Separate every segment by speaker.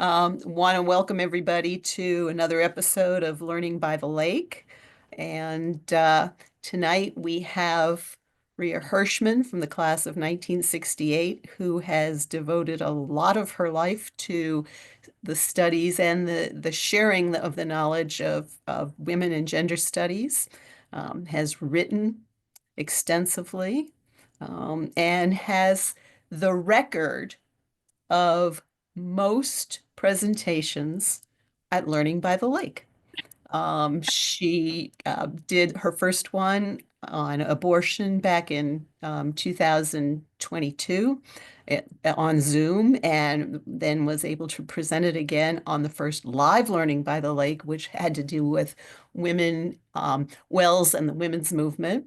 Speaker 1: Want to welcome everybody to another episode of Learning by the Lake. And tonight we have Rhea Hirshman from the class of 1968, who has devoted a lot of her life to the studies and the sharing of the knowledge of women and gender studies, has written extensively, and has the record of most presentations at Learning by the Lake. She did her first one on abortion back in 2022 on Zoom, and then was able to present it again on the first live Learning by the Lake, which had to do with women, Wells and the women's movement.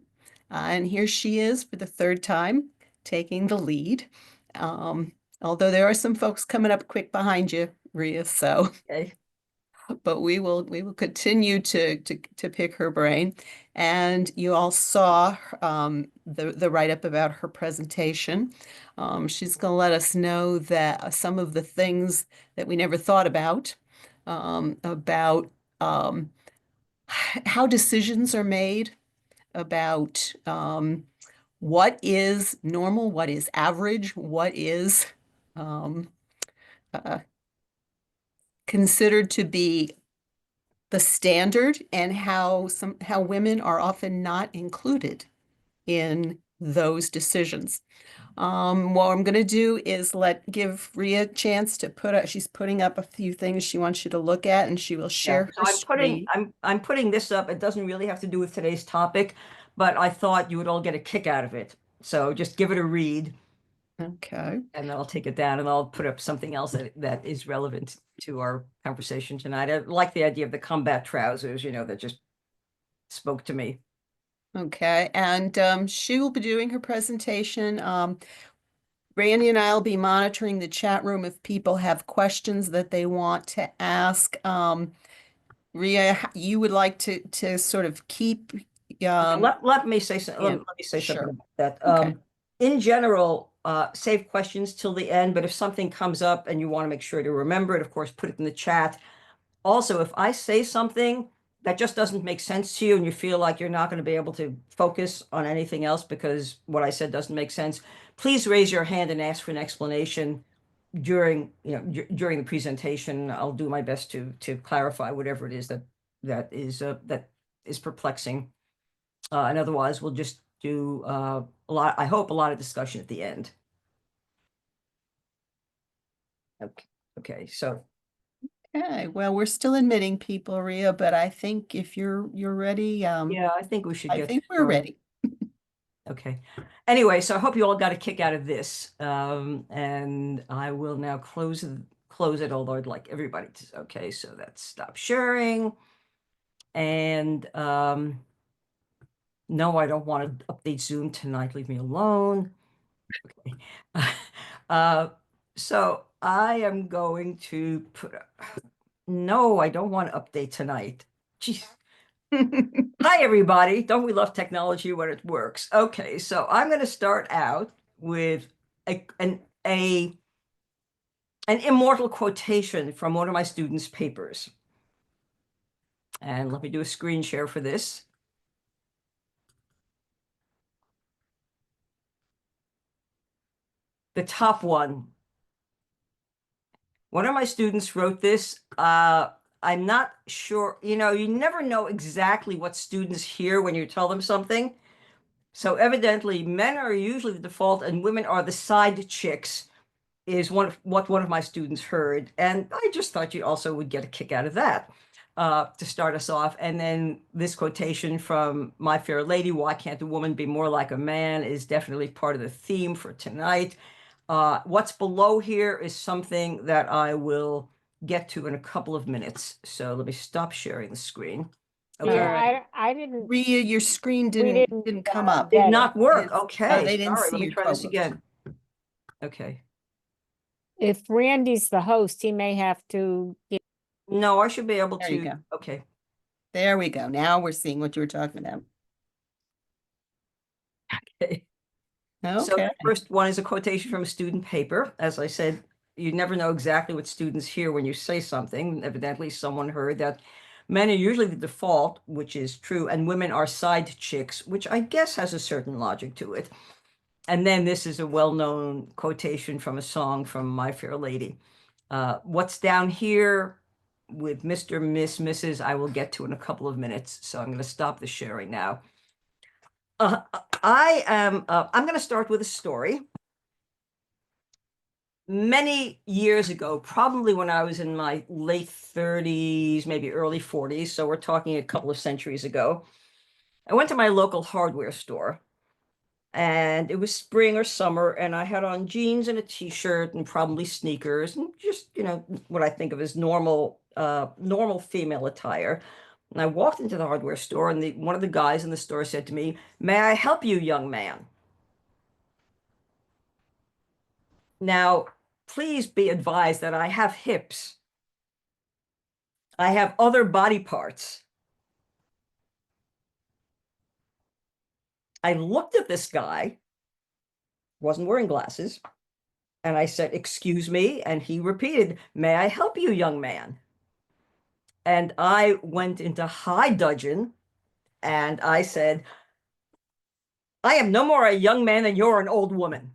Speaker 1: And here she is for the third time taking the lead. Um, Although there are some folks coming up quick behind you, Rhea, so
Speaker 2: Okay.
Speaker 1: but we will continue to pick her brain. And you all saw the write-up about her presentation. She's going to let us know that some of the things that we never thought about how decisions are made, about what is normal, what is average, what is um, uh, considered to be the standard, and how women are often not included in those decisions. What I'm going to do is give Rhea a chance to she's putting up a few things she wants you to look at, and she will
Speaker 2: Yeah.
Speaker 1: share
Speaker 2: So
Speaker 1: her screen.
Speaker 2: I'm putting this up. It doesn't really have to do with today's topic, but I thought you would all get a kick out of it. So just give it a read,
Speaker 1: Okay.
Speaker 2: and then I'll take it down and I'll put up something else that is relevant to our conversation tonight. I like the idea of the combat trousers, that just spoke to me.
Speaker 1: Okay. And she will be doing her presentation. Randy and I will be monitoring the chat room if people have questions that they want to ask. Rhea, you would like to sort of keep
Speaker 2: Let me say something.
Speaker 1: yeah,
Speaker 2: Let me say something
Speaker 1: sure.
Speaker 2: about that.
Speaker 1: Okay.
Speaker 2: In general, save questions till the end, but if something comes up and you want to make sure to remember it, of course, put it in the chat. Also, if I say something that just doesn't make sense to you and you feel like you're not going to be able to focus on anything else because what I said doesn't make sense, please raise your hand and ask for an explanation during the presentation. I'll do my best to clarify whatever it is that is perplexing. And otherwise, we'll just do I hope a lot of discussion at the end. Okay. Okay. So
Speaker 1: Okay. Well, we're still admitting people, Rhea, but I think if you're ready,
Speaker 2: yeah, I think we should
Speaker 1: I
Speaker 2: get
Speaker 1: think we're
Speaker 2: started.
Speaker 1: ready.
Speaker 2: Okay. Anyway, so I hope you all got a kick out of this. And I will now close it, although I'd like everybody to. Okay, so that's stop sharing. And no, I don't want to update Zoom tonight. Leave me alone. Okay. Uh, so I am going to put no, I don't want to update tonight. Jeez. Hi, everybody. Don't we love technology when it works? Okay, so I'm going to start out with a, an, a, an immortal quotation from one of my students' papers. And let me do a screen share for this. The top one. One of my students wrote this. I'm not sure, you never know exactly what students hear when you tell them something. So evidently, men are usually the default and women are the side chicks, is what one of my students heard. And I just thought you also would get a kick out of that to start us off. And then this quotation from My Fair Lady, "Why can't a woman be more like a man?" is definitely part of the theme for tonight. What's below here is something that I will get to in a couple of minutes. So let me stop sharing the screen. Okay.
Speaker 1: All right.
Speaker 3: I didn't,
Speaker 1: Rhea, your screen
Speaker 3: we
Speaker 1: didn't come up.
Speaker 2: Did
Speaker 3: get
Speaker 2: not
Speaker 3: it.
Speaker 2: work.
Speaker 1: Oh,
Speaker 2: Okay.
Speaker 1: they didn't
Speaker 2: Sorry.
Speaker 1: see
Speaker 2: Let me
Speaker 1: your
Speaker 2: try this
Speaker 1: co-host.
Speaker 2: again. Okay.
Speaker 3: If Randy's the host, he may have to get.
Speaker 2: No, I should be able
Speaker 1: There you
Speaker 2: to.
Speaker 1: go.
Speaker 2: Okay.
Speaker 1: There we go. Now we're seeing what you were talking about.
Speaker 2: Okay. So
Speaker 1: Okay.
Speaker 2: the first one is a quotation from a student paper. As I said, you never know exactly what students hear when you say something. Evidently, someone heard that men are usually the default, which is true, and women are side chicks, which I guess has a certain logic to it. And then this is a well-known quotation from a song from My Fair Lady. What's down here with Mr., Miss, Mrs., I will get to in a couple of minutes. So I'm going to stop the sharing now. I'm going to start with a story. Many years ago, probably when I was in my late 30s, maybe early 40s, so we're talking a couple of centuries ago, I went to my local hardware store, and it was spring or summer, and I had on jeans and a t-shirt and probably sneakers and just, what I think of as normal female attire. And I walked into the hardware store, and one of the guys in the store said to me, "May I help you, young man?" Now, please be advised that I have hips. I have other body parts. I looked at this guy, wasn't wearing glasses, and I said, "Excuse me," and he repeated, "May I help you, young man?" And I went into high dudgeon, and I said, "I am no more a young man than you're an old woman."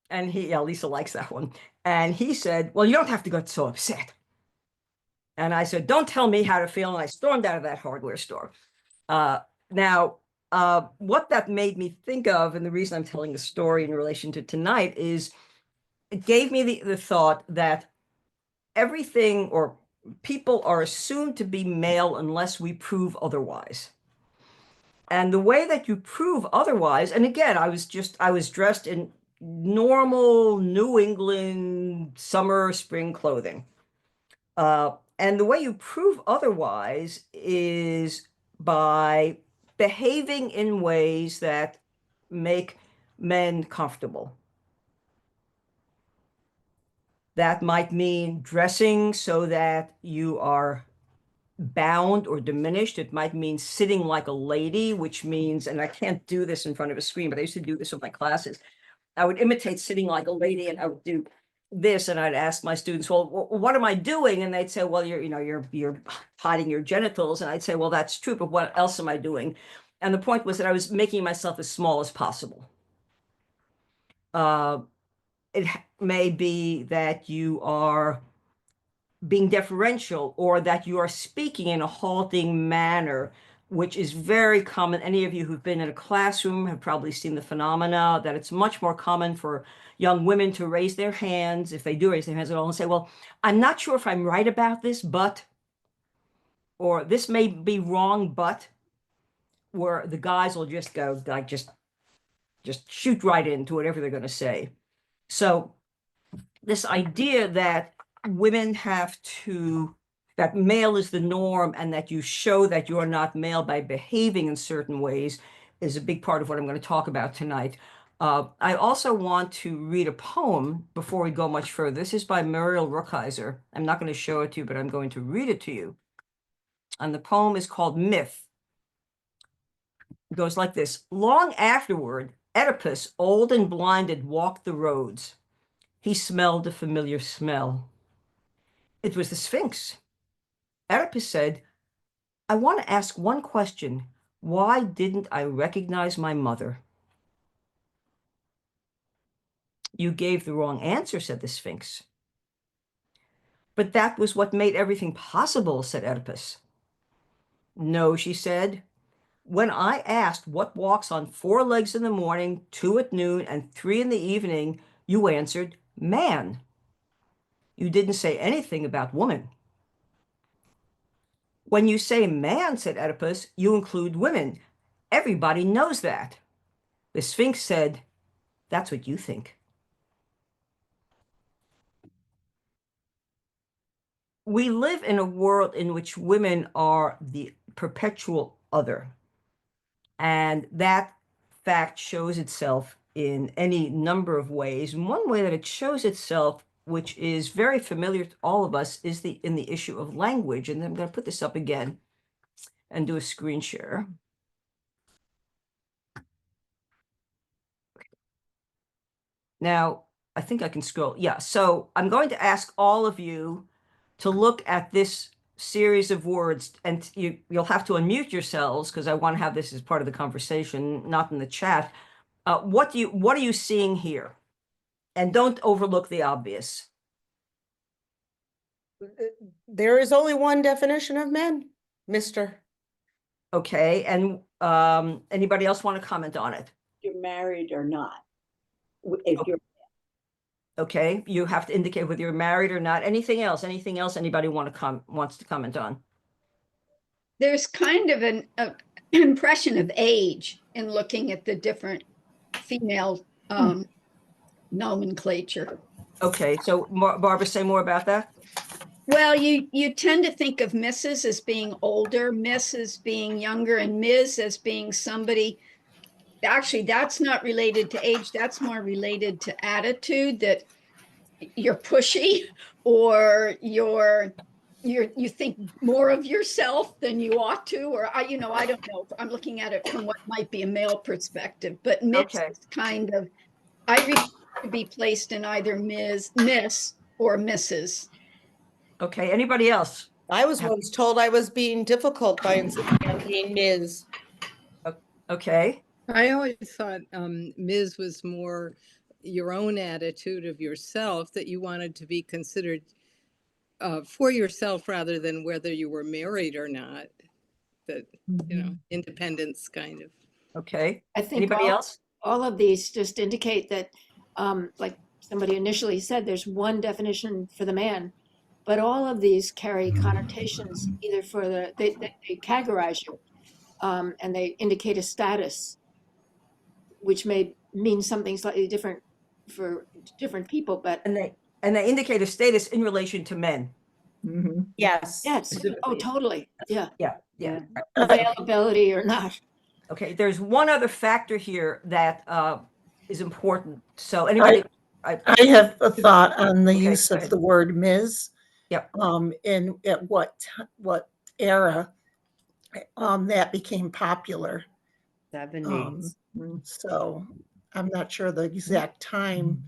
Speaker 2: And yeah, Lisa likes that one. And he said, "Well, you don't have to get so upset." And I said, "Don't tell me how to feel." And I stormed out of that hardware store. Now, what that made me think of, and the reason I'm telling the story in relation to tonight, is it gave me the thought that everything or people are assumed to be male unless we prove otherwise. And the way that you prove otherwise, and again, I was dressed in normal New England summer, spring clothing. And the way you prove otherwise is by behaving in ways that make men comfortable. That might mean dressing so that you are bound or diminished. It might mean sitting like a lady, which means, and I can't do this in front of a screen, but I used to do this with my classes. I would imitate sitting like a lady, and I would do this, and I'd ask my students, "Well, what am I doing?" And they'd say, "Well, you're hiding your genitals." And I'd say, "Well, that's true, but what else am I doing?" And the point was that I was making myself as small as possible. It may be that you are being deferential, or that you are speaking in a halting manner, which is very common. Any of you who've been in a classroom have probably seen the phenomena that it's much more common for young women to raise their hands, if they do raise their hands at all, and say, "Well, I'm not sure if I'm right about this, but," or "This may be wrong, but," where the guys will just go like, just shoot right into whatever they're going to say. So this idea that women that male is the norm, and that you show that you are not male by behaving in certain ways, is a big part of what I'm going to talk about tonight. I also want to read a poem before we go much further. This is by Muriel Rukeyser. I'm not going to show it to you, but I'm going to read it to you. And the poem is called Myth. It goes like this. Long afterward, Oedipus, old and blinded, walked the roads. He smelled a familiar smell. It was the Sphinx. Oedipus said, "I want to ask one question. Why didn't I recognize my mother?" "You gave the wrong answer," said the Sphinx. "But that was what made everything possible," said Oedipus. "No," she said. "When I asked what walks on 4 legs in the morning, 2 at noon, and 3 in the evening, you answered man. You didn't say anything about woman." "When you say man," said Oedipus, "you include women. Everybody knows that." The Sphinx said, "That's what you think." We live in a world in which women are the perpetual other. And that fact shows itself in any number of ways. And one way that it shows itself, which is very familiar to all of us, is in the issue of language. And I'm going to put this up again and do a screen share. Now, I think I can scroll. Yeah. So I'm going to ask all of you to look at this series of words, and you'll have to unmute yourselves because I want to have this as part of the conversation, not in the chat. What are you seeing here? And don't overlook the obvious.
Speaker 4: There is only one definition of men, mister.
Speaker 2: Okay. And anybody else want to comment on it?
Speaker 5: You're married or not. If you're
Speaker 2: Okay, you have to indicate whether you're married or not. Anything else? Anything else anybody wants to comment on?
Speaker 6: There's kind of an impression of age in looking at the different female nomenclature.
Speaker 2: Okay, so Barbara, say more about that.
Speaker 6: Well, you tend to think of Mrs. as being older, Miss as being younger, and Ms. as being somebody. Actually, that's not related to age. That's more related to attitude, that you're pushy or you think more of yourself than you ought to, or I don't know. I'm looking at it from what might be a male perspective, but Miss
Speaker 2: Okay.
Speaker 6: is kind of, I refuse to be placed in either Ms., Miss, or Mrs.
Speaker 2: Okay, anybody else?
Speaker 4: I was once told I was being difficult by insisting on being Ms.
Speaker 2: Okay,
Speaker 7: I always thought Ms. was more your own attitude of yourself, that you wanted to be considered for yourself rather than whether you were married or not. That, independence kind of.
Speaker 2: okay.
Speaker 8: I think
Speaker 2: Anybody else?
Speaker 8: all of these just indicate that, like somebody initially said, there's one definition for the man, but all of these carry connotations either for they categorize you, and they indicate a status, which may mean something slightly different for different people, but
Speaker 2: And they indicate a status in relation to men.
Speaker 4: Yes.
Speaker 8: yes, oh, totally, yeah,
Speaker 2: Yeah.
Speaker 8: availability or not.
Speaker 2: Okay, there's one other factor here that is important. So anybody,
Speaker 9: I have a thought on the
Speaker 2: Okay,
Speaker 9: use
Speaker 2: go
Speaker 9: of
Speaker 2: ahead.
Speaker 9: the word Ms.
Speaker 2: Yep.
Speaker 9: And at what era that became popular.
Speaker 1: 70s.
Speaker 9: So I'm not sure the exact time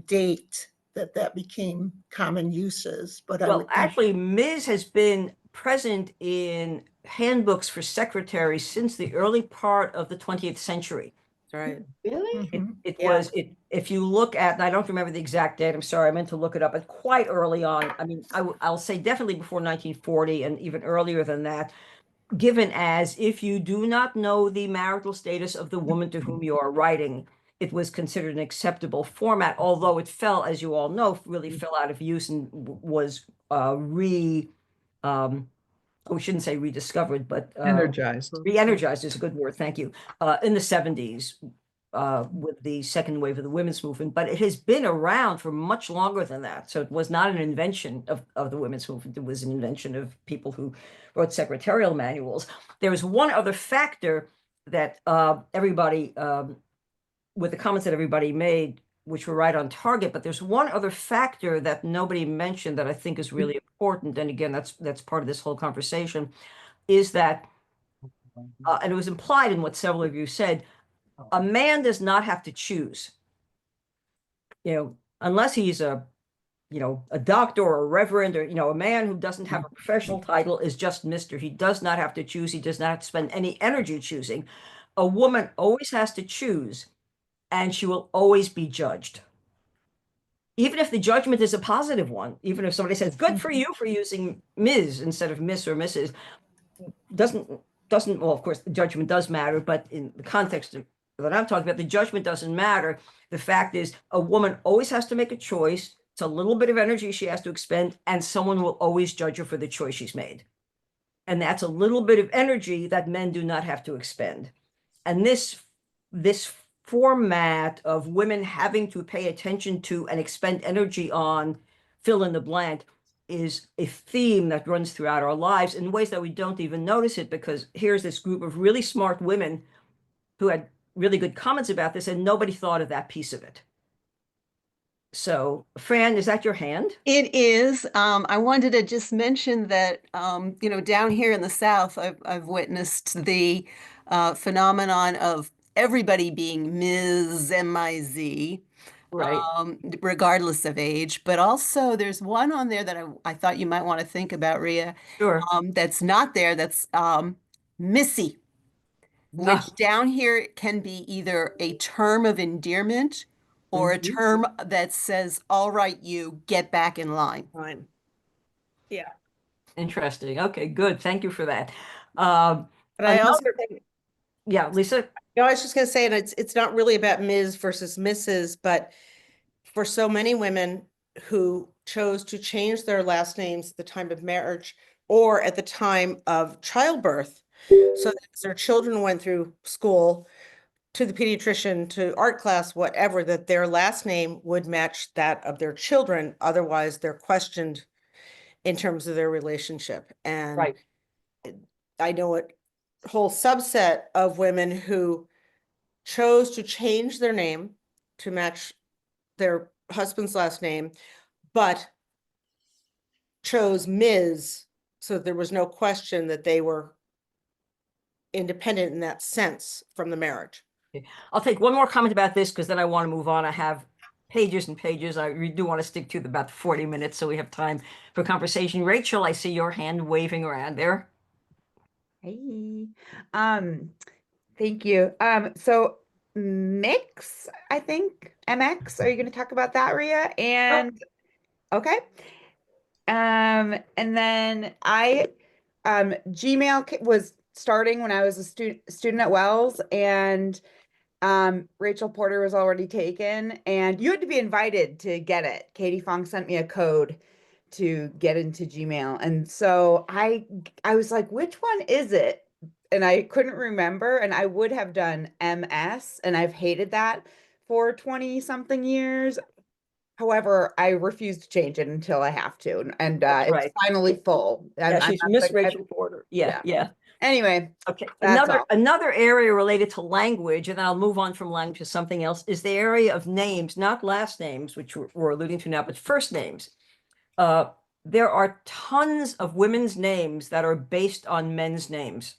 Speaker 9: date that became common uses, but I
Speaker 2: well,
Speaker 9: would think
Speaker 2: actually, Ms. has been present in handbooks for secretaries since the early part of the 20th century.
Speaker 1: Right.
Speaker 8: Really?
Speaker 9: Mhm.
Speaker 2: It
Speaker 1: Yeah.
Speaker 2: was if you look at, and I don't remember the exact date, I'm sorry, I meant to look it up, but quite early on. I mean, I'll say definitely before 1940 and even earlier than that, given as if you do not know the marital status of the woman to whom you are writing, it was considered an acceptable format, although it fell, as you all know, really fell out of use and was we shouldn't say rediscovered, but
Speaker 10: Energized.
Speaker 2: re-energized is a good word, thank you, in the 70s with the second wave of the women's movement. But it has been around for much longer than that. So it was not an invention of the women's movement. It was an invention of people who wrote secretarial manuals. There is one other factor that everybody, with the comments that everybody made, which were right on target, but there's one other factor that nobody mentioned that I think is really important. And again, that's part of this whole conversation, is that, and it was implied in what several of you said, a man does not have to choose, unless he's a doctor or a reverend, or, a man who doesn't have a professional title is just Mr. He does not have to choose. He does not have to spend any energy choosing. A woman always has to choose, and she will always be judged. Even if the judgment is a positive one, even if somebody says, good for you for using Ms. instead of Miss or Mrs., doesn't, well, of course, the judgment does matter, but in the context that I'm talking about, the judgment doesn't matter. The fact is, a woman always has to make a choice. It's a little bit of energy she has to expend, and someone will always judge her for the choice she's made. And that's a little bit of energy that men do not have to expend. And this format of women having to pay attention to and expend energy on fill in the blank is a theme that runs throughout our lives in ways that we don't even notice it, because here's this group of really smart women who had really good comments about this, and nobody thought of that piece of it. So, Fran, is that your hand?
Speaker 1: It is. I wanted to just mention that, down here in the South, I've witnessed the phenomenon of everybody being Ms. M-I-Z.
Speaker 2: Right.
Speaker 1: regardless of age. But also, there's one on there that I thought you might want to think about, Rhea,
Speaker 2: Sure.
Speaker 1: that's not there. That's Missy,
Speaker 2: No.
Speaker 1: which down here can be either a term of endearment or a
Speaker 2: Mhm.
Speaker 1: term that says, all right, you get back in line.
Speaker 4: Fine. Yeah.
Speaker 2: Interesting. Okay, good. Thank you for that.
Speaker 4: But I also
Speaker 2: Another,
Speaker 4: think,
Speaker 2: yeah, Lisa.
Speaker 4: no, I was just going to say, and it's not really about Ms. versus Mrs., but for so many women who chose to change their last names at the time of marriage or at the time of childbirth, so that as their children went through school, to the pediatrician, to art class, whatever, that their last name would match that of their children. Otherwise, they're questioned in terms of their relationship. And
Speaker 2: Right.
Speaker 4: I know a whole subset of women who chose to change their name to match their husband's last name, but chose Ms. so there was no question that they were independent in that sense from the marriage.
Speaker 2: I'll take one more comment about this because then I want to move on. I have pages and pages. I really do want to stick to about 40 minutes so we have time for conversation. Rachel, I see your hand waving around there.
Speaker 10: Hey, um, thank you. So mix, I think, MX. Are you going to talk about that, Rhea? And okay. And then Gmail was starting when I was a student at Wells, and Rachel Porter was already taken, and you had to be invited to get it. Katie Fong sent me a code to get into Gmail. And so I was like, which one is it? And I couldn't remember, and I would have done MS, and I've hated that for 20 something years. However, I refuse to change it until I have to, and
Speaker 2: That's
Speaker 10: it's
Speaker 2: right.
Speaker 10: finally full.
Speaker 2: Yeah, she's Miss Rachel Porter. Yeah, yeah.
Speaker 10: Anyway,
Speaker 2: Okay.
Speaker 10: that's all.
Speaker 2: Another area related to language, and I'll move on from language to something else, is the area of names, not last names, which we're alluding to now, but first names. There are tons of women's names that are based on men's names.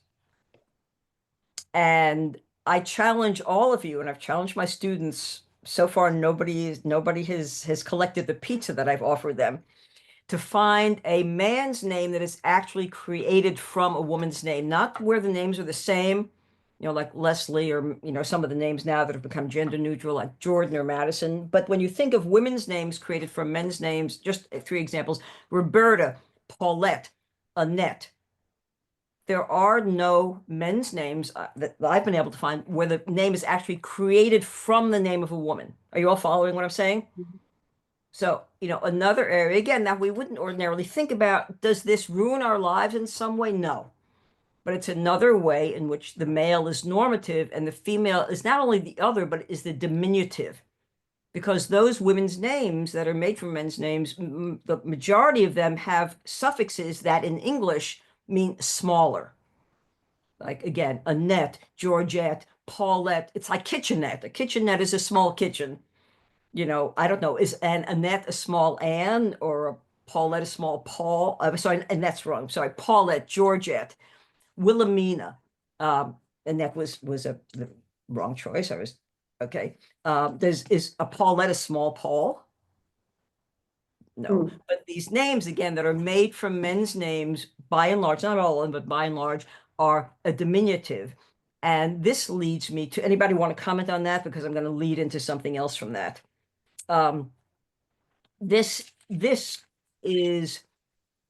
Speaker 2: And I challenge all of you, and I've challenged my students. So far, nobody has collected the pizza that I've offered them, to find a man's name that is actually created from a woman's name, not where the names are the same, like Leslie, or, some of the names now that have become gender neutral, like Jordan or Madison. But when you think of women's names created from men's names, just 3 examples: Roberta, Paulette, Annette. There are no men's names that I've been able to find where the name is actually created from the name of a woman. Are you all following what I'm saying? So, another area, again, that we wouldn't ordinarily think about, does this ruin our lives in some way? No. But it's another way in which the male is normative and the female is not only the other, but is the diminutive. Because those women's names that are made from men's names, the majority of them have suffixes that in English mean smaller. Like, again, Annette, Georgette, Paulette. It's like kitchenette. A kitchenette is a small kitchen. I don't know, is an Annette a small Anne, or a Paulette a small Paul? Sorry, and that's wrong. I'm sorry, Paulette, Georgette, Wilhelmina. Annette was the wrong choice. Okay. Is a Paulette a small Paul? No. But these names, again, that are made from men's names, by and large, not all of them, but by and large, are a diminutive. And this leads me to, anybody want to comment on that? Because I'm going to lead into something else from that. This is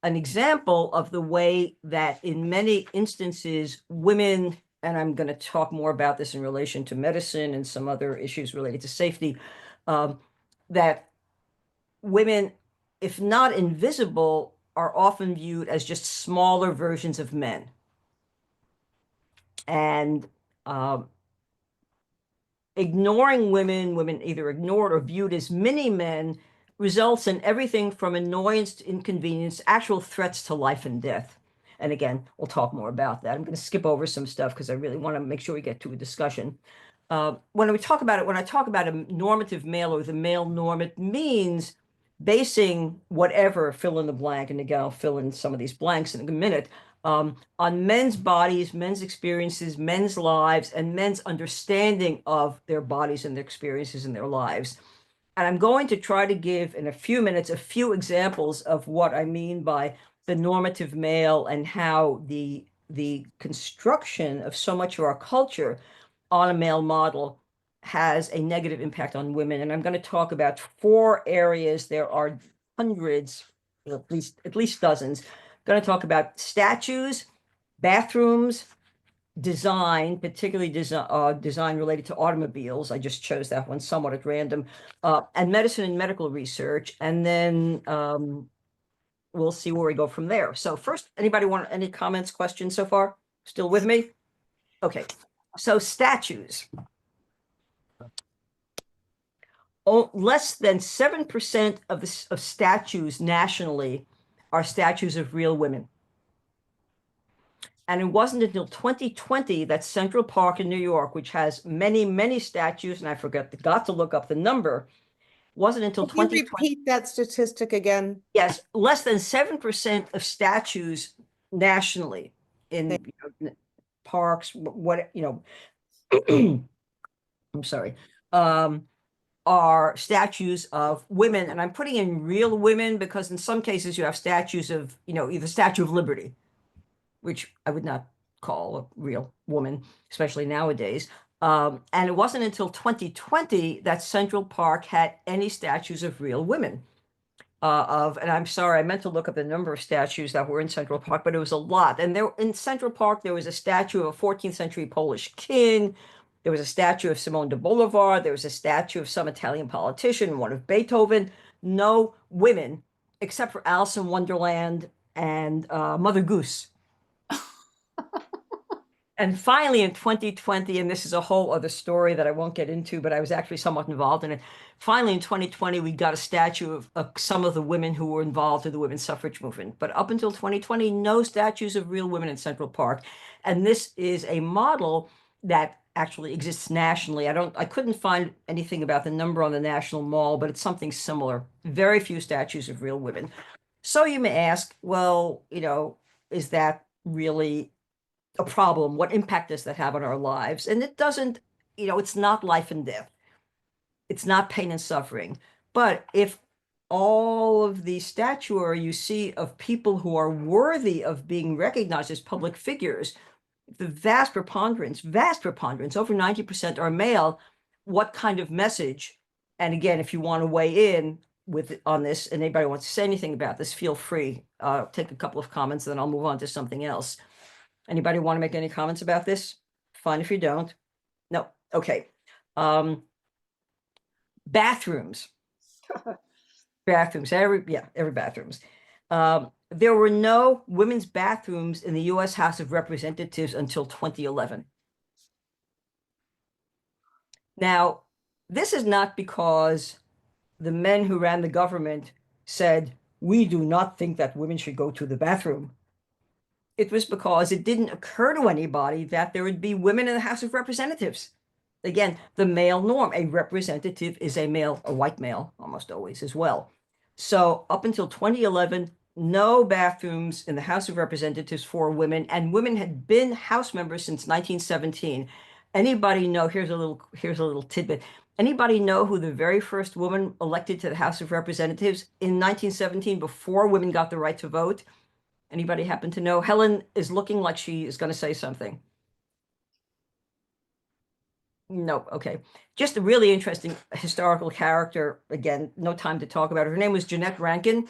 Speaker 2: an example of the way that in many instances women, and I'm going to talk more about this in relation to medicine and some other issues related to safety, that women, if not invisible, are often viewed as just smaller versions of men. And ignoring women either ignored or viewed as mini men, results in everything from annoyance to inconvenience, actual threats to life and death. And again, we'll talk more about that. I'm going to skip over some stuff because I really want to make sure we get to a discussion. When I talk about a normative male, or the male norm, it means basing whatever, fill in the blank, and again, I'll fill in some of these blanks in a minute, on men's bodies, men's experiences, men's lives, and men's understanding of their bodies and their experiences in their lives. And I'm going to try to give in a few minutes a few examples of what I mean by the normative male and how the construction of so much of our culture on a male model has a negative impact on women. And I'm going to talk about 4 areas. There are hundreds, at least dozens. I'm going to talk about statues, bathrooms, design, particularly design related to automobiles. I just chose that one somewhat at random, and medicine and medical research. And then we'll see where we go from there. So first, anybody want any comments, questions so far? Still with me? Okay. So statues. Less than 7% of statues nationally are statues of real women. And it wasn't until 2020 that Central Park in New York, which has many, many statues, and I got to look up the number, wasn't until
Speaker 4: Can you
Speaker 2: 2020.
Speaker 4: repeat that statistic again?
Speaker 2: Yes, less than 7% of statues nationally in parks, I'm sorry, are statues of women. And I'm putting in real women because in some cases you have statues of, either Statue of Liberty, which I would not call a real woman, especially nowadays. And it wasn't until 2020 that Central Park had any statues of real women. And I'm sorry, I meant to look up the number of statues that were in Central Park, but it was a lot. And there in Central Park, there was a statue of a 14th century Polish king. There was a statue of Simone de Bolivar. There was a statue of some Italian politician, one of Beethoven. No women, except for Alice in Wonderland and Mother Goose. And finally, in 2020, and this is a whole other story that I won't get into, but I was actually somewhat involved in it. Finally, in 2020, we got a statue of some of the women who were involved in the women's suffrage movement. But up until 2020, no statues of real women in Central Park. And this is a model that actually exists nationally. I couldn't find anything about the number on the National Mall, but it's something similar. Very few statues of real women. So you may ask, well, is that really a problem? What impact does that have on our lives? And it doesn't, it's not life and death. It's not pain and suffering. But if all of the statuary you see of people who are worthy of being recognized as public figures, the vast preponderance, over 90% are male, what kind of message? And again, if you want to weigh in on this, and anybody wants to say anything about this, feel free. Take a couple of comments, and then I'll move on to something else. Anybody want to make any comments about this? Fine if you don't. No. Okay. Bathrooms. Bathrooms. Every bathrooms. There were no women's bathrooms in the U.S. House of Representatives until 2011. Now, this is not because the men who ran the government said, we do not think that women should go to the bathroom. It was because it didn't occur to anybody that there would be women in the House of Representatives. Again, the male norm, a representative is a male, a white male, almost always as well. So up until 2011, no bathrooms in the House of Representatives for women, and women had been House members since 1917. Anybody know, here's a little tidbit. Anybody know who the very first woman elected to the House of Representatives in 1917 before women got the right to vote? Anybody happen to know? Helen is looking like she is going to say something. No, okay. Just a really interesting historical character. Again, no time to talk about her. Her name was Jeanette Rankin,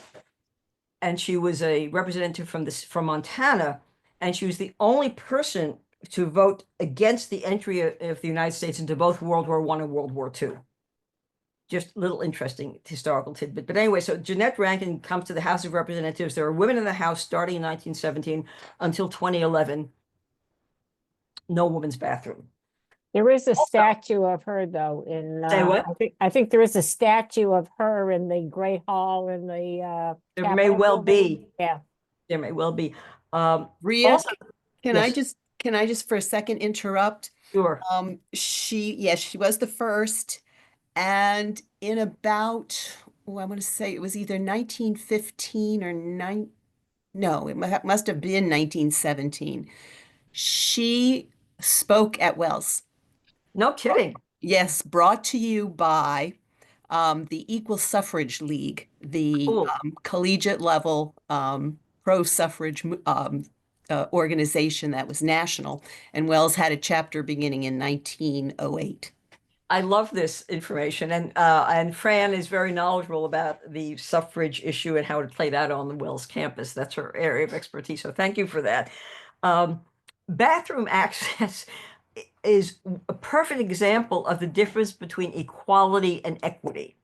Speaker 2: and she was a representative from Montana, and she was the only person to vote against the entry of the United States into both World War I and World War II. Just a little interesting historical tidbit. But anyway, so Jeanette Rankin comes to the House of Representatives. There were women in the House starting in 1917 until 2011. No women's bathroom.
Speaker 3: There is a statue of her though in
Speaker 2: Say what?
Speaker 3: I think there is a statue of her in the Great Hall in the
Speaker 2: There may well
Speaker 3: building.
Speaker 2: be.
Speaker 3: Yeah.
Speaker 2: There may well be.
Speaker 1: Rhea,
Speaker 2: Also,
Speaker 1: can
Speaker 2: yes.
Speaker 1: I just for a second interrupt?
Speaker 2: Sure.
Speaker 1: She was the first, and in about, I want to say it was either 1915 or no, it must have been 1917. She spoke at Wells.
Speaker 2: No kidding.
Speaker 1: Yes, brought to you by the Equal Suffrage League, the
Speaker 2: Cool.
Speaker 1: collegiate level pro-suffrage organization that was national. And Wells had a chapter beginning in 1908.
Speaker 2: I love this information, and Fran is very knowledgeable about the suffrage issue and how it played out on the Wells campus. That's her area of expertise. So thank you for that. Bathroom access is a perfect example of the difference between equality and equity.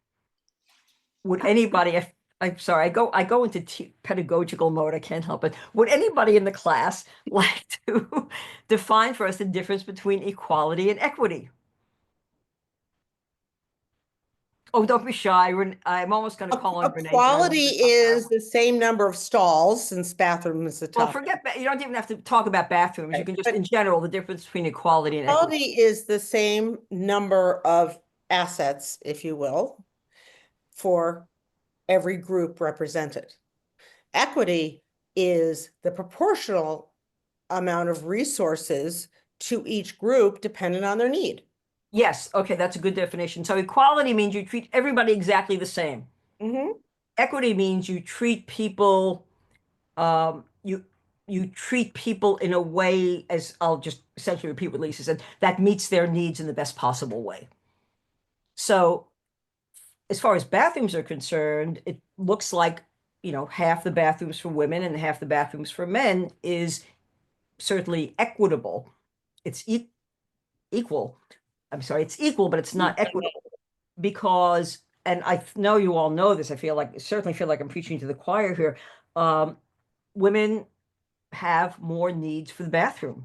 Speaker 2: Would anybody, I'm sorry, I go into pedagogical mode. I can't help it. Would anybody in the class like to define for us the difference between equality and equity? Oh, don't be shy. I'm almost going to call on Renee.
Speaker 4: Equality is the same number of stalls, since bathroom is the
Speaker 2: Well,
Speaker 4: top.
Speaker 2: you don't even have to talk about bathrooms. You can just, in general, the difference between equality and equity.
Speaker 4: Equality is the same number of assets, if you will, for every group represented. Equity is the proportional amount of resources to each group dependent on their need.
Speaker 2: Yes, okay, that's a good definition. So equality means you treat everybody exactly the same. Equity means you treat people, you treat people in a way, as I'll just essentially repeat what Lisa said, that meets their needs in the best possible way. So as far as bathrooms are concerned, it looks like, half the bathrooms for women and half the bathrooms for men is certainly equitable. It's equal. I'm sorry, it's equal, but it's not equitable because, and I know you all know this, certainly feel like I'm preaching to the choir here. Women have more needs for the bathroom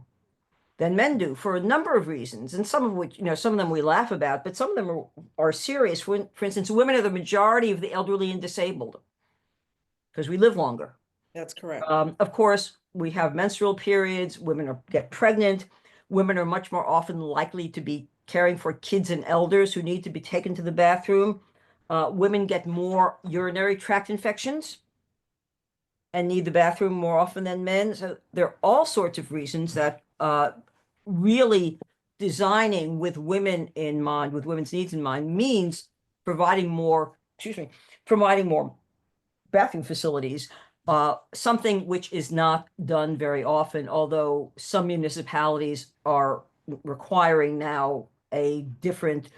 Speaker 2: than men do for a number of reasons, and some of which, some of them we laugh about, but some of them are serious. For instance, women are the majority of the elderly and disabled because we live longer.
Speaker 4: That's correct.
Speaker 2: Of course, we have menstrual periods. Women get pregnant. Women are much more often likely to be caring for kids and elders who need to be taken to the bathroom. Women get more urinary tract infections and need the bathroom more often than men. So there are all sorts of reasons that really designing with women in mind, with women's needs in mind, means providing more bathroom facilities, something which is not done very often, although some municipalities are requiring now a different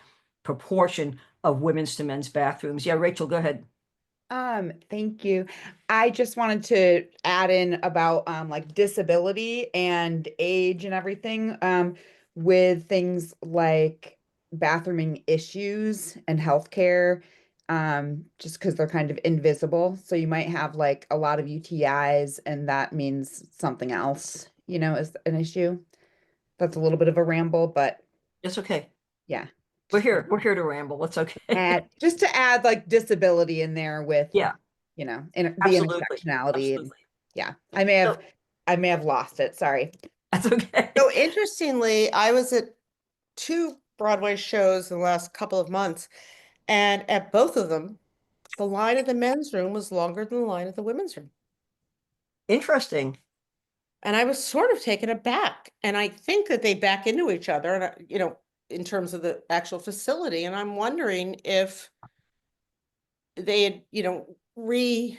Speaker 2: proportion of women's to men's bathrooms. Yeah, Rachel, go ahead.
Speaker 10: Thank you. I just wanted to add in about like disability and age and everything with things like bathrooming issues and healthcare, just because they're kind of invisible. So you might have like a lot of UTIs and that means something else, is an issue. That's a little bit of a ramble, but
Speaker 2: It's okay.
Speaker 10: yeah.
Speaker 2: We're here to ramble. It's okay.
Speaker 10: Just to add like disability in there with,
Speaker 2: Yeah.
Speaker 10: the
Speaker 2: Absolutely.
Speaker 10: intersectionality. And,
Speaker 2: Absolutely.
Speaker 10: yeah, I may have lost it. Sorry.
Speaker 2: That's okay.
Speaker 4: So interestingly, I was at 2 Broadway shows in the last couple of months, and at both of them, the line at the men's room was longer than the line at the women's room.
Speaker 2: Interesting.
Speaker 4: And I was sort of taken aback. And I think that they back into each other, and in terms of the actual facility. And I'm wondering if they had, reconfigured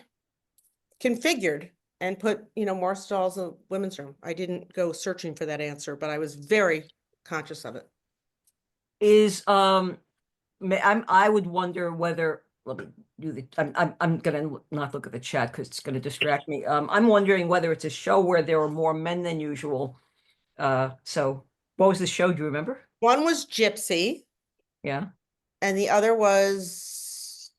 Speaker 4: and put, more stalls in the women's room. I didn't go searching for that answer, but I was very conscious of it.
Speaker 2: I would wonder whether, let me do I'm gonna not look at the chat because it's gonna distract me. I'm wondering whether it's a show where there were more men than usual. So what was the show? Do you remember?
Speaker 4: One was Gypsy.
Speaker 2: Yeah.
Speaker 4: And the other was,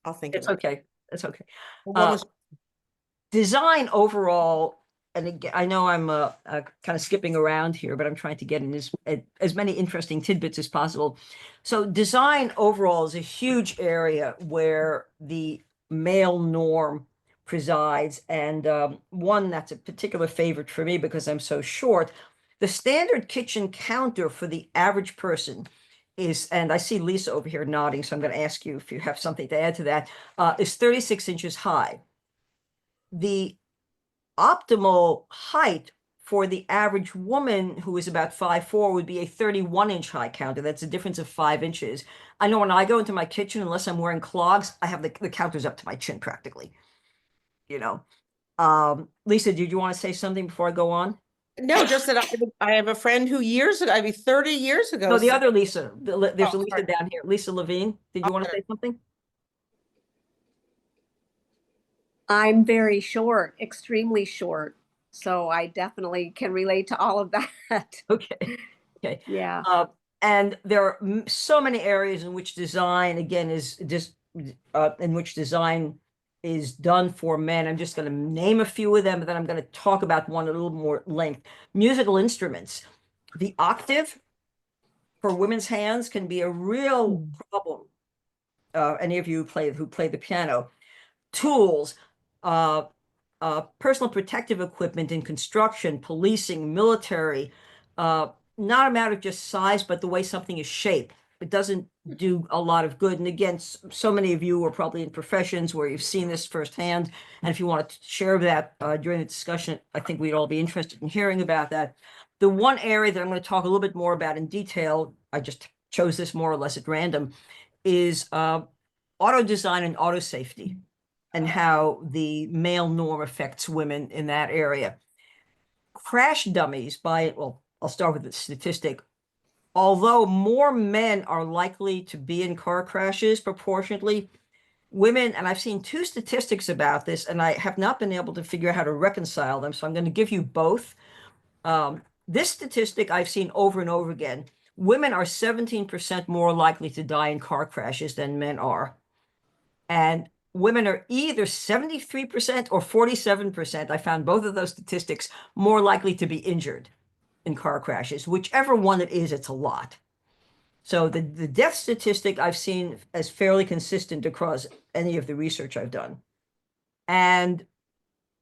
Speaker 4: I'll think
Speaker 2: It's
Speaker 4: of it.
Speaker 2: okay. It's okay.
Speaker 4: One was
Speaker 2: Design overall, and again, I know I'm kind of skipping around here, but I'm trying to get in as many interesting tidbits as possible. So design overall is a huge area where the male norm presides, and one that's a particular favorite for me because I'm so short. The standard kitchen counter for the average person is, and I see Lisa over here nodding, so I'm going to ask you if you have something to add to that, is 36 inches high. The optimal height for the average woman who is about 5'4" would be a 31-inch high counter. That's a difference of 5 inches. I know when I go into my kitchen, unless I'm wearing clogs, I have the counters up to my chin practically, you know. Lisa, did you want to say something before I go on?
Speaker 4: No, just that I have a friend who years ago, I mean, 30 years ago.
Speaker 2: No, the other Lisa. There's a
Speaker 4: Oh,
Speaker 2: Lisa
Speaker 4: sorry.
Speaker 2: down here. Lisa Levine. Did you want to say something?
Speaker 11: I'm very short, extremely short. So I definitely can relate to all of that.
Speaker 2: Okay. Okay.
Speaker 11: Yeah.
Speaker 2: And there are so many areas in which design, again, is just in which design is done for men. I'm just going to name a few of them, but then I'm going to talk about one a little more length. Musical instruments. The octave for women's hands can be a real problem. Any of you who play the piano. Tools, personal protective equipment in construction, policing, military, not a matter of just size, but the way something is shaped. It doesn't do a lot of good. And again, so many of you are probably in professions where you've seen this firsthand. And if you want to share that during the discussion, I think we'd all be interested in hearing about that. The one area that I'm going to talk a little bit more about in detail, I just chose this more or less at random, is auto design and auto safety, and how the male norm affects women in that area. Crash dummies well, I'll start with the statistic. Although more men are likely to be in car crashes proportionately, women, and I've seen two statistics about this, and I have not been able to figure out how to reconcile them, so I'm going to give you both. This statistic I've seen over and over again. Women are 17% more likely to die in car crashes than men are. And women are either 73% or 47%, I found both of those statistics, more likely to be injured in car crashes. Whichever one it is, it's a lot. So the death statistic I've seen as fairly consistent across any of the research I've done. And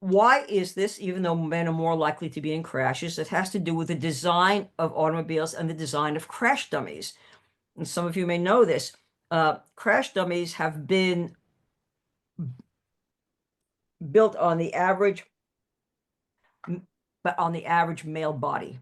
Speaker 2: why is this, even though men are more likely to be in crashes? It has to do with the design of automobiles and the design of crash dummies. And some of you may know this. Crash dummies have been built on the average male body.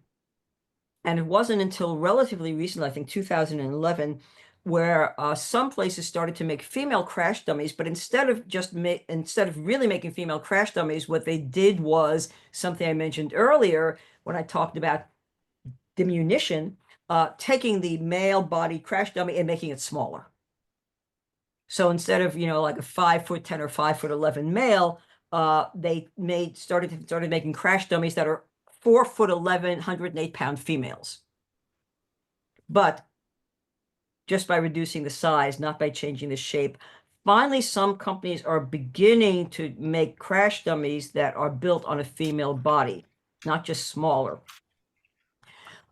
Speaker 2: And it wasn't until relatively recently, I think 2011, where some places started to make female crash dummies. But instead of really making female crash dummies, what they did was something I mentioned earlier when I talked about diminution, taking the male body crash dummy and making it smaller. So instead of, like a 5'10" or 5'11" male, they started making crash dummies that are 4'11", 108-pound females. But just by reducing the size, not by changing the shape. Finally, some companies are beginning to make crash dummies that are built on a female body, not just smaller.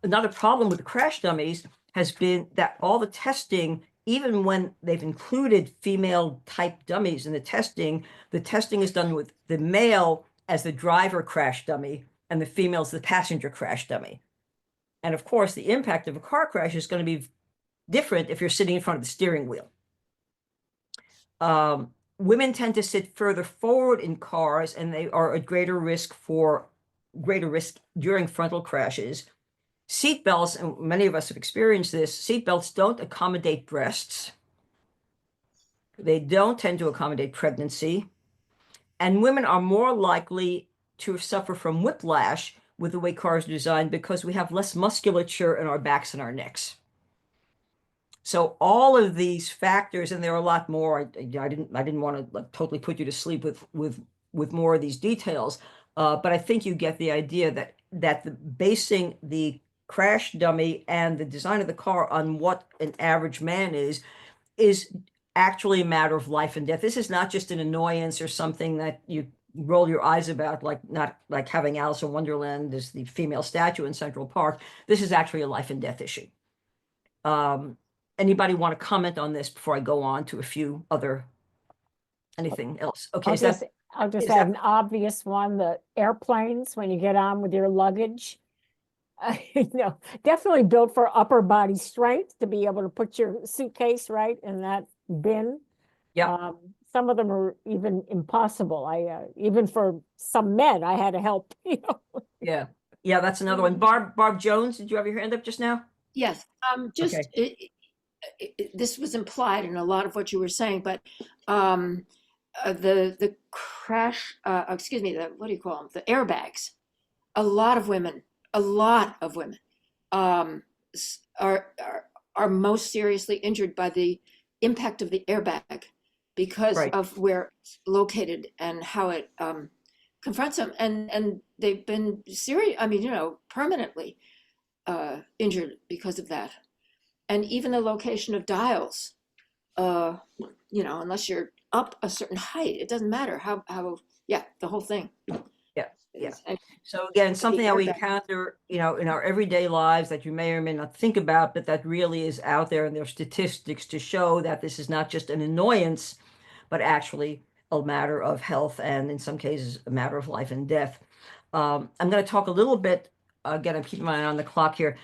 Speaker 2: Another problem with the crash dummies has been that all the testing, even when they've included female type dummies in the testing is done with the male as the driver crash dummy and the female as the passenger crash dummy. And of course, the impact of a car crash is going to be different if you're sitting in front of the steering wheel. Women tend to sit further forward in cars, and they are at greater risk during frontal crashes. Seatbelts, and many of us have experienced this, seatbelts don't accommodate breasts. They don't tend to accommodate pregnancy. And women are more likely to suffer from whiplash with the way cars are designed because we have less musculature in our backs and our necks. So all of these factors, and there are a lot more. I didn't want to totally put you to sleep with more of these details, but I think you get the idea that basing the crash dummy and the design of the car on what an average man is actually a matter of life and death. This is not just an annoyance or something that you roll your eyes about, not like having Alice in Wonderland as the female statue in Central Park. This is actually a life and death issue. Anybody want to comment on this before I go on to a few other, anything else? Okay.
Speaker 3: I'll just add an obvious one, the airplanes, when you get on with your luggage, definitely built for upper body strength to be able to put your suitcase right in that bin.
Speaker 2: Yeah.
Speaker 3: Some of them are even impossible. Even for some men, I had to help,
Speaker 2: Yeah. Yeah, that's another one. Barb Jones, did you have your hand up just now?
Speaker 8: Yes, just
Speaker 2: Okay.
Speaker 8: this was implied in a lot of what you were saying, but the crash, excuse me, the what do you call them? The airbags. A lot of women are most seriously injured by the impact of the airbag because
Speaker 2: Right.
Speaker 8: of where it's located and how it confronts them, and they've been serious. I mean, permanently injured because of that, and even the location of dials. Unless you're up a certain height, it doesn't matter how. Yeah, the whole thing.
Speaker 2: Yeah. Yeah.
Speaker 8: And
Speaker 2: So again, something that we
Speaker 8: airbag.
Speaker 2: encounter, in our everyday lives that you may or may not think about, but that really is out there, and there are statistics to show that this is not just an annoyance, but actually a matter of health, and in some cases, a matter of life and death. I'm going to talk a little bit, again, I'm keeping my eye on the clock here.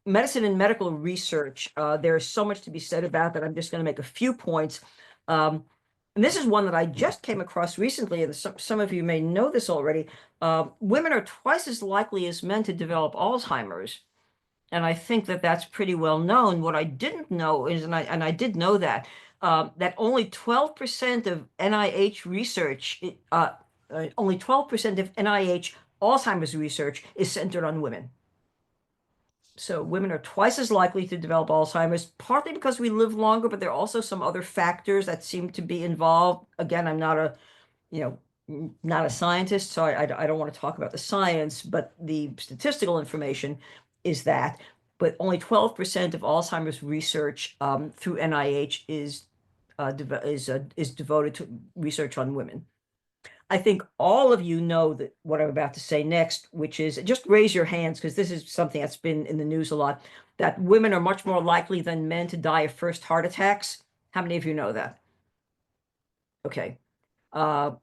Speaker 2: Medicine and medical research, there's so much to be said about that. I'm just going to make a few points. And this is one that I just came across recently, and some of you may know this already. Women are twice as likely as men to develop Alzheimer's. And I think that that's pretty well known. What I didn't know is, and I did know that, that only 12% of NIH research, only 12% of NIH Alzheimer's research is centered on women. So women are twice as likely to develop Alzheimer's, partly because we live longer, but there are also some other factors that seem to be involved. Again, I'm not a scientist, so I don't want to talk about the science, but the statistical information is that. But only 12% of Alzheimer's research through NIH is devoted to research on women. I think all of you know that what I'm about to say next, which is, just raise your hands because this is something that's been in the news a lot, that women are much more likely than men to die of first heart attacks. How many of you know that? Okay. Something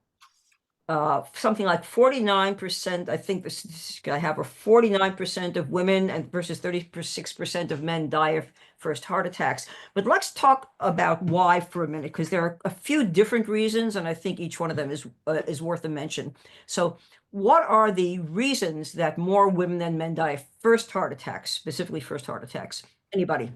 Speaker 2: like 49%, I think the statistic I have, are 49% of women and versus 36% of men die of first heart attacks. But let's talk about why for a minute, because there are a few different reasons, and I think each one of them is worth a mention. So what are the reasons that more women than men die of first heart attacks, specifically first heart attacks? Anybody?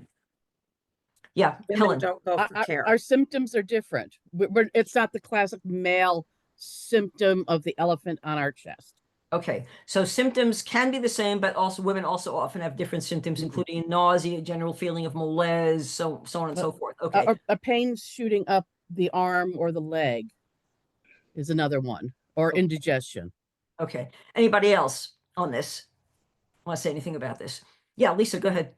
Speaker 2: Yeah,
Speaker 12: Women
Speaker 2: Helen.
Speaker 12: don't go for care.
Speaker 13: Our symptoms are different. It's not the classic male symptom of the elephant on our chest.
Speaker 2: Okay, so symptoms can be the same, but also women also often have different symptoms, including nausea, general feeling of malaise, so on and so forth. Okay.
Speaker 13: A pain shooting up the arm or the leg is another one, or indigestion.
Speaker 2: Okay. Anybody else on this want to say anything about this? Yeah, Lisa, go ahead.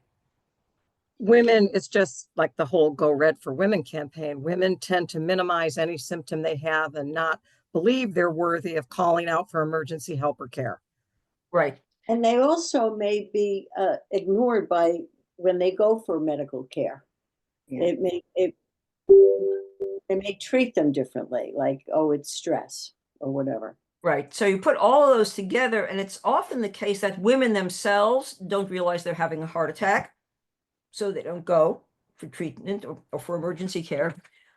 Speaker 12: Women, it's just like the whole Go Red for Women campaign. Women tend to minimize any symptom they have and not believe they're worthy of calling out for emergency help or care.
Speaker 2: Right.
Speaker 5: And they also may be ignored by when they go for medical care. Yeah. They may treat them differently, like, oh, it's stress or whatever.
Speaker 2: Right. So you put all of those together, and it's often the case that women themselves don't realize they're having a heart attack, so they don't go for treatment or for emergency care.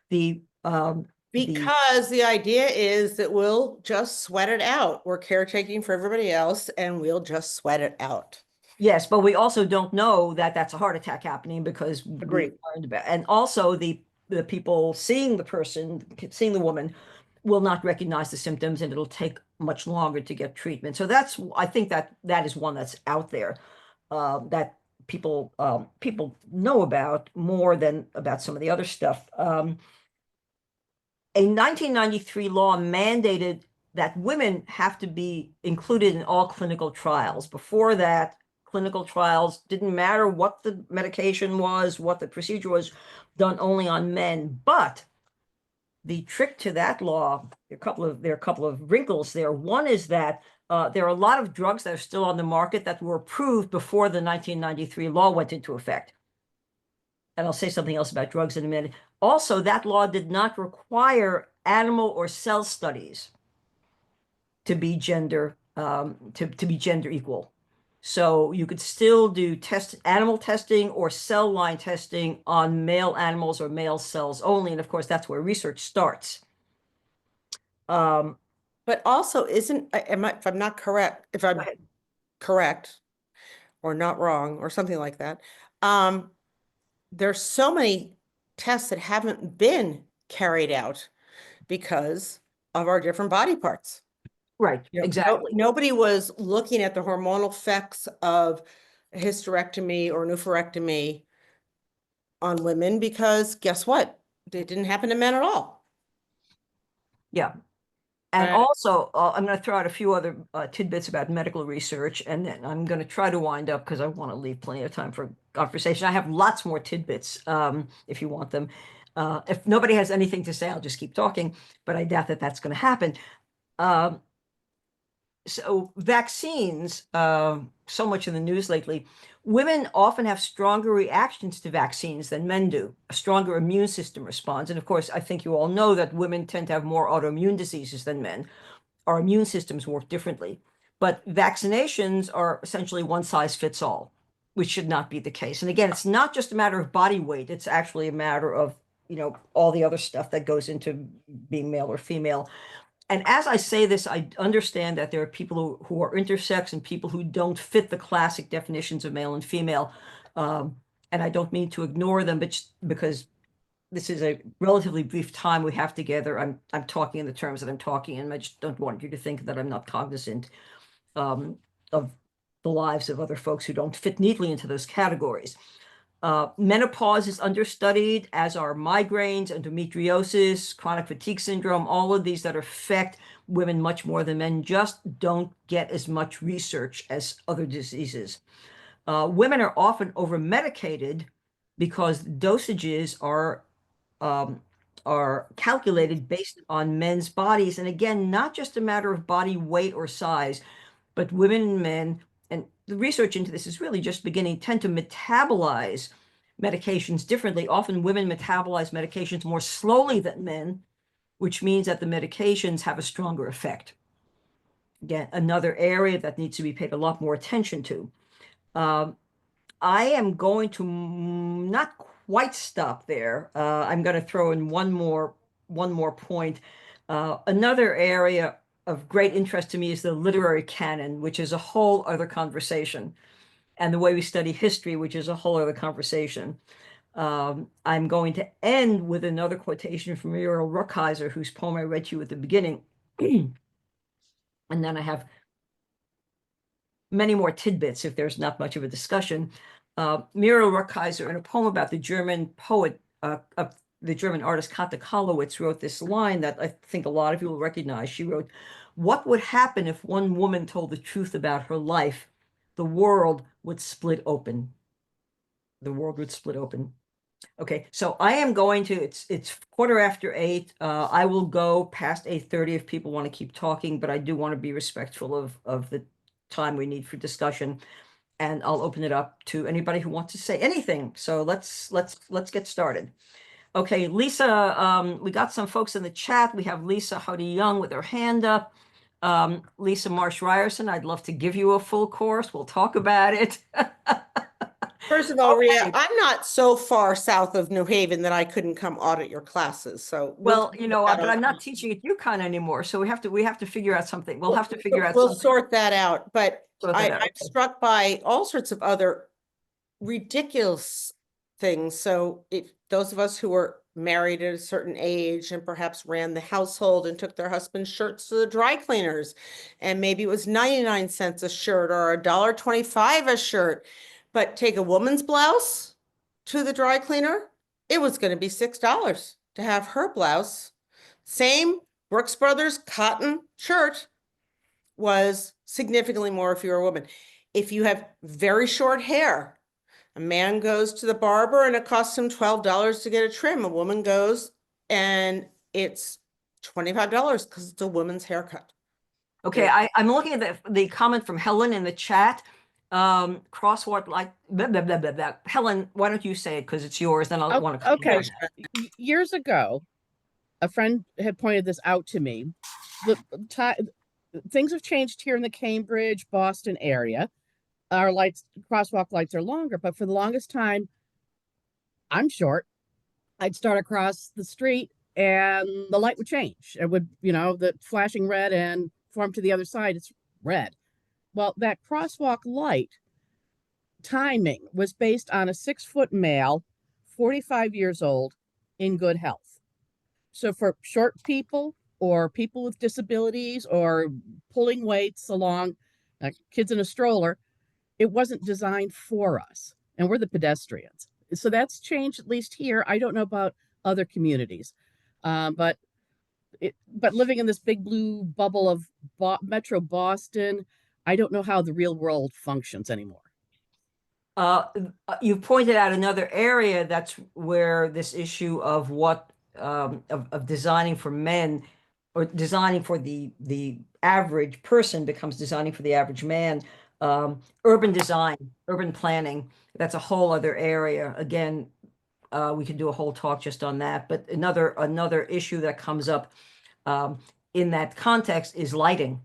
Speaker 4: Because the idea is that we'll just sweat it out. We're caretaking for everybody else, and we'll just sweat it out.
Speaker 2: Yes, but we also don't know that that's a heart attack happening because
Speaker 4: Agreed.
Speaker 2: we learned about, and also the people seeing the woman will not recognize the symptoms, and it'll take much longer to get treatment. So I think that is one that's out there that people know about more than about some of the other stuff. A 1993 law mandated that women have to be included in all clinical trials. Before that, clinical trials didn't matter what the medication was, what the procedure was, done only on men. But the trick to that law, there are a couple of wrinkles there. One is that there are a lot of drugs that are still on the market that were approved before the 1993 law went into effect. And I'll say something else about drugs in a minute. Also, that law did not require animal or cell studies to be gender equal. So you could still do animal testing or cell line testing on male animals or male cells only. And of course, that's where research starts.
Speaker 4: But also, if I'm not correct, if I'm correct or not wrong or something like that. There's so many tests that haven't been carried out because of our different body parts.
Speaker 2: Right, exactly.
Speaker 4: Nobody was looking at the hormonal effects of hysterectomy or oophorectomy on women because guess what? It didn't happen to men at all.
Speaker 2: Yeah. And
Speaker 4: Right.
Speaker 2: also, I'm going to throw out a few other tidbits about medical research, and then I'm going to try to wind up because I want to leave plenty of time for conversation. I have lots more tidbits if you want them. If nobody has anything to say, I'll just keep talking, but I doubt that that's going to happen. So vaccines, so much in the news lately, women often have stronger reactions to vaccines than men do. A stronger immune system responds. And of course, I think you all know that women tend to have more autoimmune diseases than men. Our immune systems work differently. But vaccinations are essentially one size fits all, which should not be the case. And again, it's not just a matter of body weight. It's actually a matter of, all the other stuff that goes into being male or female. And as I say this, I understand that there are people who are intersex and people who don't fit the classic definitions of male and female. And I don't mean to ignore them, but because this is a relatively brief time we have together, I'm talking in the terms that I'm talking, and I just don't want you to think that I'm not cognizant of the lives of other folks who don't fit neatly into those categories. Menopause is understudied, as are migraines, endometriosis, chronic fatigue syndrome. All of these that affect women much more than men just don't get as much research as other diseases. Women are often over-medicated because dosages are calculated based on men's bodies. And again, not just a matter of body weight or size, but women and men, and the research into this is really just beginning, tend to metabolize medications differently. Often women metabolize medications more slowly than men, which means that the medications have a stronger effect. Again, another area that needs to be paid a lot more attention to. I am going to not quite stop there. I'm going to throw in one more point. Another area of great interest to me is the literary canon, which is a whole other conversation, and the way we study history, which is a whole other conversation. I'm going to end with another quotation from Muriel Rukeyser, whose poem I read to you at the beginning. And then I have many more tidbits if there's not much of a discussion. Muriel Rukeyser, in a poem about the German poet, the German artist Kata Kalowitz, wrote this line that I think a lot of you will recognize. She wrote, "What would happen if one woman told the truth about her life? The world would split open." The world would split open. Okay, so I am going to, it's 8:15. I will go past 8:30 if people want to keep talking, but I do want to be respectful of the time we need for discussion. And I'll open it up to anybody who wants to say anything. So let's get started. Okay, Lisa, we got some folks in the chat. We have Lisa Howdy Young with her hand up. Lisa Marsh Ryerson, I'd love to give you a full course. We'll talk about it.
Speaker 4: First of all, Rhea, I'm not so far south of New Haven that I couldn't come audit your classes. So
Speaker 2: well, but I'm not teaching at UConn anymore. So we have to figure out something. We'll have to figure out
Speaker 4: We'll
Speaker 2: something.
Speaker 4: sort that out. But I'm
Speaker 2: Okay.
Speaker 4: struck by all sorts of other ridiculous things. So if those of us who were married at a certain age and perhaps ran the household and took their husband's shirts to the dry cleaners, and maybe it was 99 cents a shirt or $1.25 a shirt, but take a woman's blouse to the dry cleaner, it was going to be $6 to have her blouse. Same Brooks Brothers cotton shirt was significantly more if you're a woman. If you have very short hair, a man goes to the barber and it costs him $12 to get a trim. A woman goes and it's $25 because it's a woman's haircut.
Speaker 2: Okay, I'm looking at the comment from Helen in the chat. Crosswalk like blah, blah, blah, blah, blah. Helen, why don't you say it because it's yours? Then I'll want to.
Speaker 13: Okay, years ago, a friend had pointed this out to me. Things have changed here in the Cambridge, Boston area. Our crosswalk lights are longer, but for the longest time, I'm short. I'd start across the street and the light would change. It would, the flashing red and form to the other side, it's red. Well, that crosswalk light timing was based on a 6-foot male, 45 years old, in good health. So for short people or people with disabilities or pulling weights along, kids in a stroller, it wasn't designed for us, and we're the pedestrians. So that's changed, at least here. I don't know about other communities, but living in this big blue bubble of Metro Boston, I don't know how the real world functions anymore.
Speaker 2: You pointed out another area that's where this issue of what of designing for men or designing for the average person becomes designing for the average man. Urban design, urban planning, that's a whole other area. Again, we could do a whole talk just on that. But another issue that comes up in that context is lighting.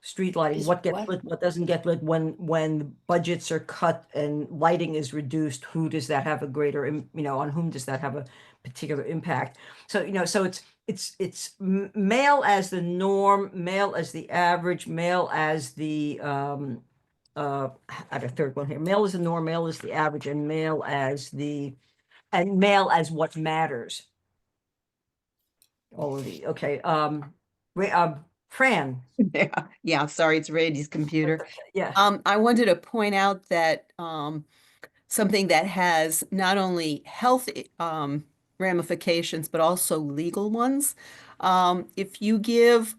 Speaker 2: Street lighting,
Speaker 8: Is
Speaker 2: what gets
Speaker 8: what?
Speaker 2: lit, what doesn't get lit, when the budgets are cut and lighting is reduced, who does that have a greater, on whom does that have a particular impact? So, so it's male as the norm, male as the average, male as the, I have a third one here, male as the norm, male as the average, and male as what matters. All of the, okay, Fran.
Speaker 1: Yeah, sorry, it's Randy's computer.
Speaker 2: Yeah.
Speaker 1: I wanted to point out that something that has not only health ramifications, but also legal ones. If you give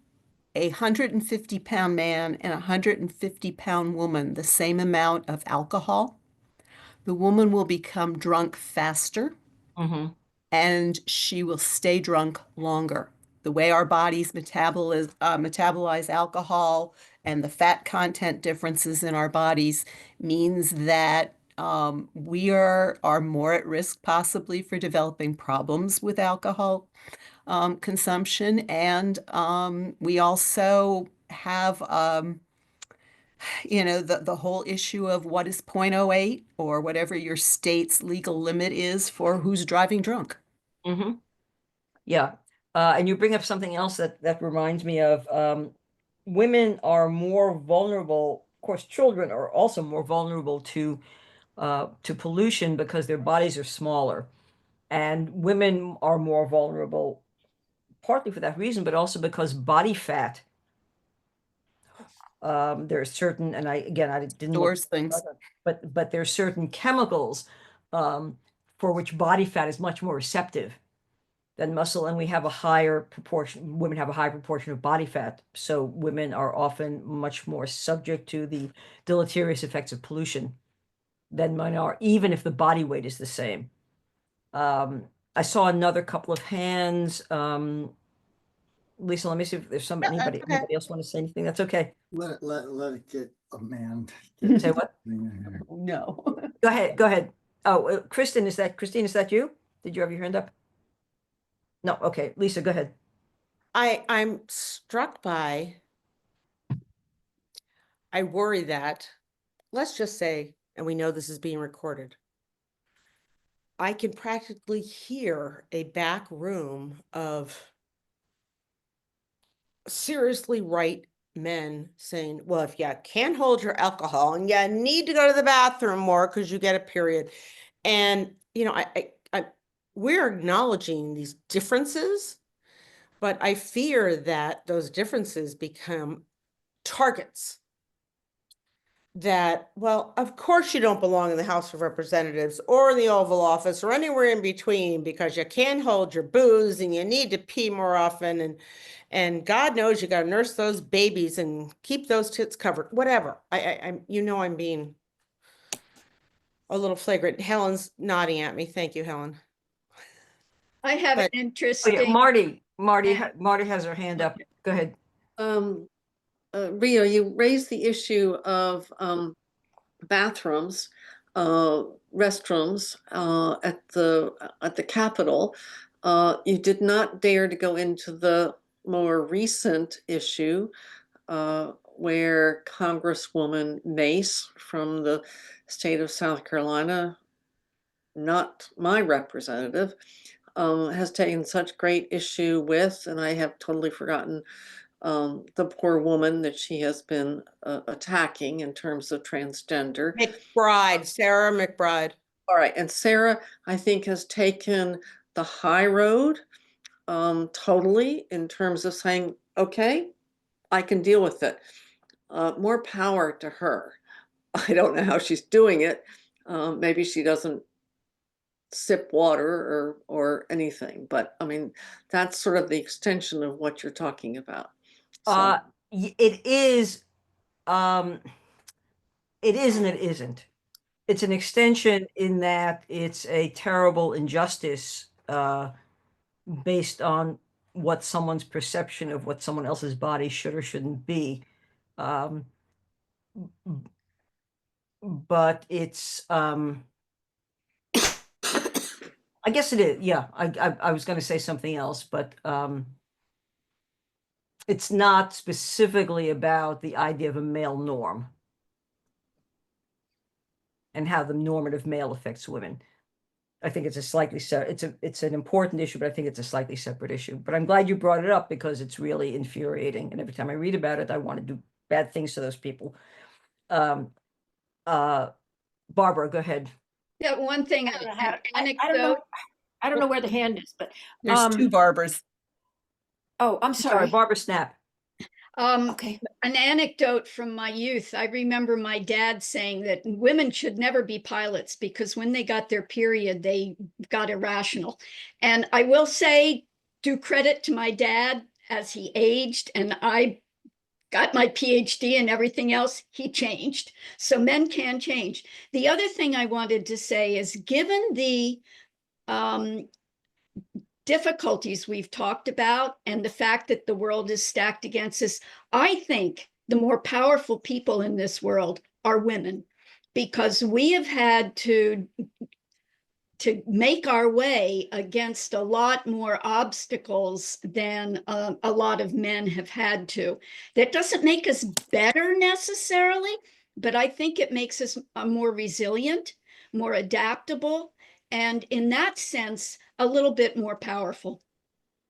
Speaker 1: a 150-pound man and a 150-pound woman the same amount of alcohol, the woman will become drunk faster and she will stay drunk longer. The way our bodies metabolize alcohol and the fat content differences in our bodies means that we are more at risk possibly for developing problems with alcohol consumption. And we also have, the whole issue of what is 0.08 or whatever your state's legal limit is for who's driving drunk.
Speaker 2: Yeah. And you bring up something else that reminds me of women are more vulnerable. Of course, children are also more vulnerable to pollution because their bodies are smaller. And women are more vulnerable partly for that reason, but also because body fat. There are certain, and I didn't look,
Speaker 1: Stores things.
Speaker 2: but there are certain chemicals for which body fat is much more receptive than muscle, and we have a higher proportion, women have a high proportion of body fat, so women are often much more subject to the deleterious effects of pollution than men are, even if the body weight is the same. I saw another couple of hands. Lisa, let me see if there's anybody else want to say anything. That's okay.
Speaker 14: Let it get a man.
Speaker 2: Say what?
Speaker 1: No.
Speaker 2: Go ahead. Oh, Christine, is that you? Did you have your hand up? No, okay. Lisa, go ahead.
Speaker 4: I'm struck by, I worry that, let's just say, and we know this is being recorded, I can practically hear a back room of seriously right men saying, well, if you can't hold your alcohol and you need to go to the bathroom more because you get a period. And, we're acknowledging these differences, but I fear that those differences become targets that, well, of course you don't belong in the House of Representatives or in the Oval Office or anywhere in between because you can't hold your booze and you need to pee more often. And God knows you got to nurse those babies and keep those tits covered, whatever. I'm being a little flagrant. Helen's nodding at me. Thank you, Helen.
Speaker 6: I have an interesting.
Speaker 2: Marty has her hand up. Go ahead.
Speaker 15: Rhea, you raised the issue of bathrooms, restrooms at the Capitol. You did not dare to go into the more recent issue where Congresswoman Mace from the state of South Carolina, not my representative, has taken such great issue with, and I have totally forgotten the poor woman that she has been attacking in terms of transgender.
Speaker 4: McBride, Sarah McBride.
Speaker 15: All right, and Sarah, I think, has taken the high road totally in terms of saying, okay, I can deal with it. More power to her. I don't know how she's doing it. Maybe she doesn't sip water or anything, but I mean, that's sort of the extension of what you're talking about. So.
Speaker 2: It is, it is and it isn't. It's an extension in that it's a terrible injustice based on what someone's perception of what someone else's body should or shouldn't be. But it's, I guess it is. Yeah, I was going to say something else, but it's not specifically about the idea of a male norm and how the normative male affects women. I think it's a slightly it's an important issue, but I think it's a slightly separate issue. But I'm glad you brought it up because it's really infuriating. And every time I read about it, I want to do bad things to those people. Barbara, go ahead.
Speaker 6: Yeah, one thing,
Speaker 8: I don't know where the hand is, but
Speaker 1: There's two Barbaras.
Speaker 8: Oh, I'm sorry.
Speaker 2: Barbara Snap.
Speaker 8: Okay.
Speaker 6: An anecdote from my youth. I remember my dad saying that women should never be pilots because when they got their period, they got irrational. And I will say, do credit to my dad as he aged and I got my PhD and everything else, he changed. So men can change. The other thing I wanted to say is given the difficulties we've talked about and the fact that the world is stacked against us, I think the more powerful people in this world are women because we have had to make our way against a lot more obstacles than a lot of men have had to. That doesn't make us better necessarily, but I think it makes us more resilient, more adaptable, and in that sense, a little bit more powerful.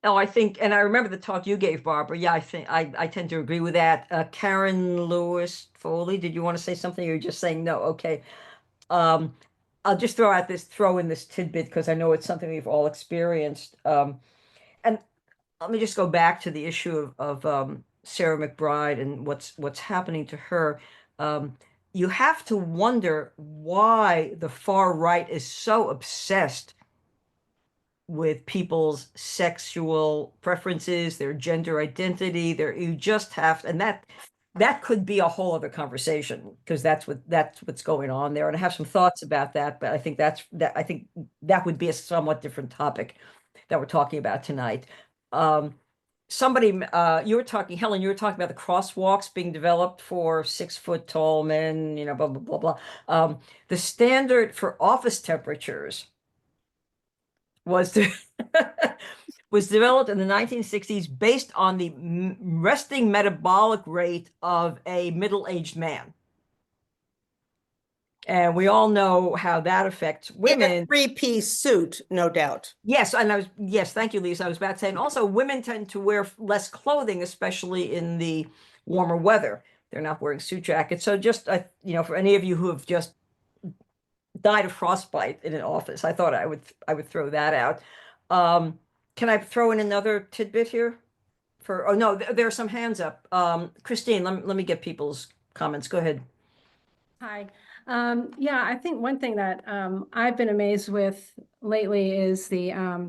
Speaker 2: Oh, I think, and I remember the talk you gave, Barbara. Yeah, I think I tend to agree with that. Karen Lewis Foley, did you want to say something? Or you're just saying no? Okay. I'll just throw in this tidbit because I know it's something we've all experienced. And let me just go back to the issue of Sarah McBride and what's happening to her. You have to wonder why the far right is so obsessed with people's sexual preferences, their gender identity. You just have to, and that could be a whole other conversation because that's what's going on there. And I have some thoughts about that, but I think I think that would be a somewhat different topic that we're talking about tonight. Somebody, you were talking, Helen, you were talking about the crosswalks being developed for 6 foot tall men, blah, blah, blah, blah. The standard for office temperatures was developed in the 1960s based on the resting metabolic rate of a middle-aged man. And we all know how that affects women.
Speaker 4: In a three-piece suit, no doubt.
Speaker 2: Yes, and yes, thank you, Lisa. I was about to say, and also women tend to wear less clothing, especially in the warmer weather. They're not wearing suit jackets. So just, for any of you who have just died of frostbite in an office, I thought I would throw that out. Can I throw in another tidbit here? Oh no, there are some hands up. Christine, let me get people's comments. Go ahead.
Speaker 16: Hi. Yeah, I think one thing that I've been amazed with lately is the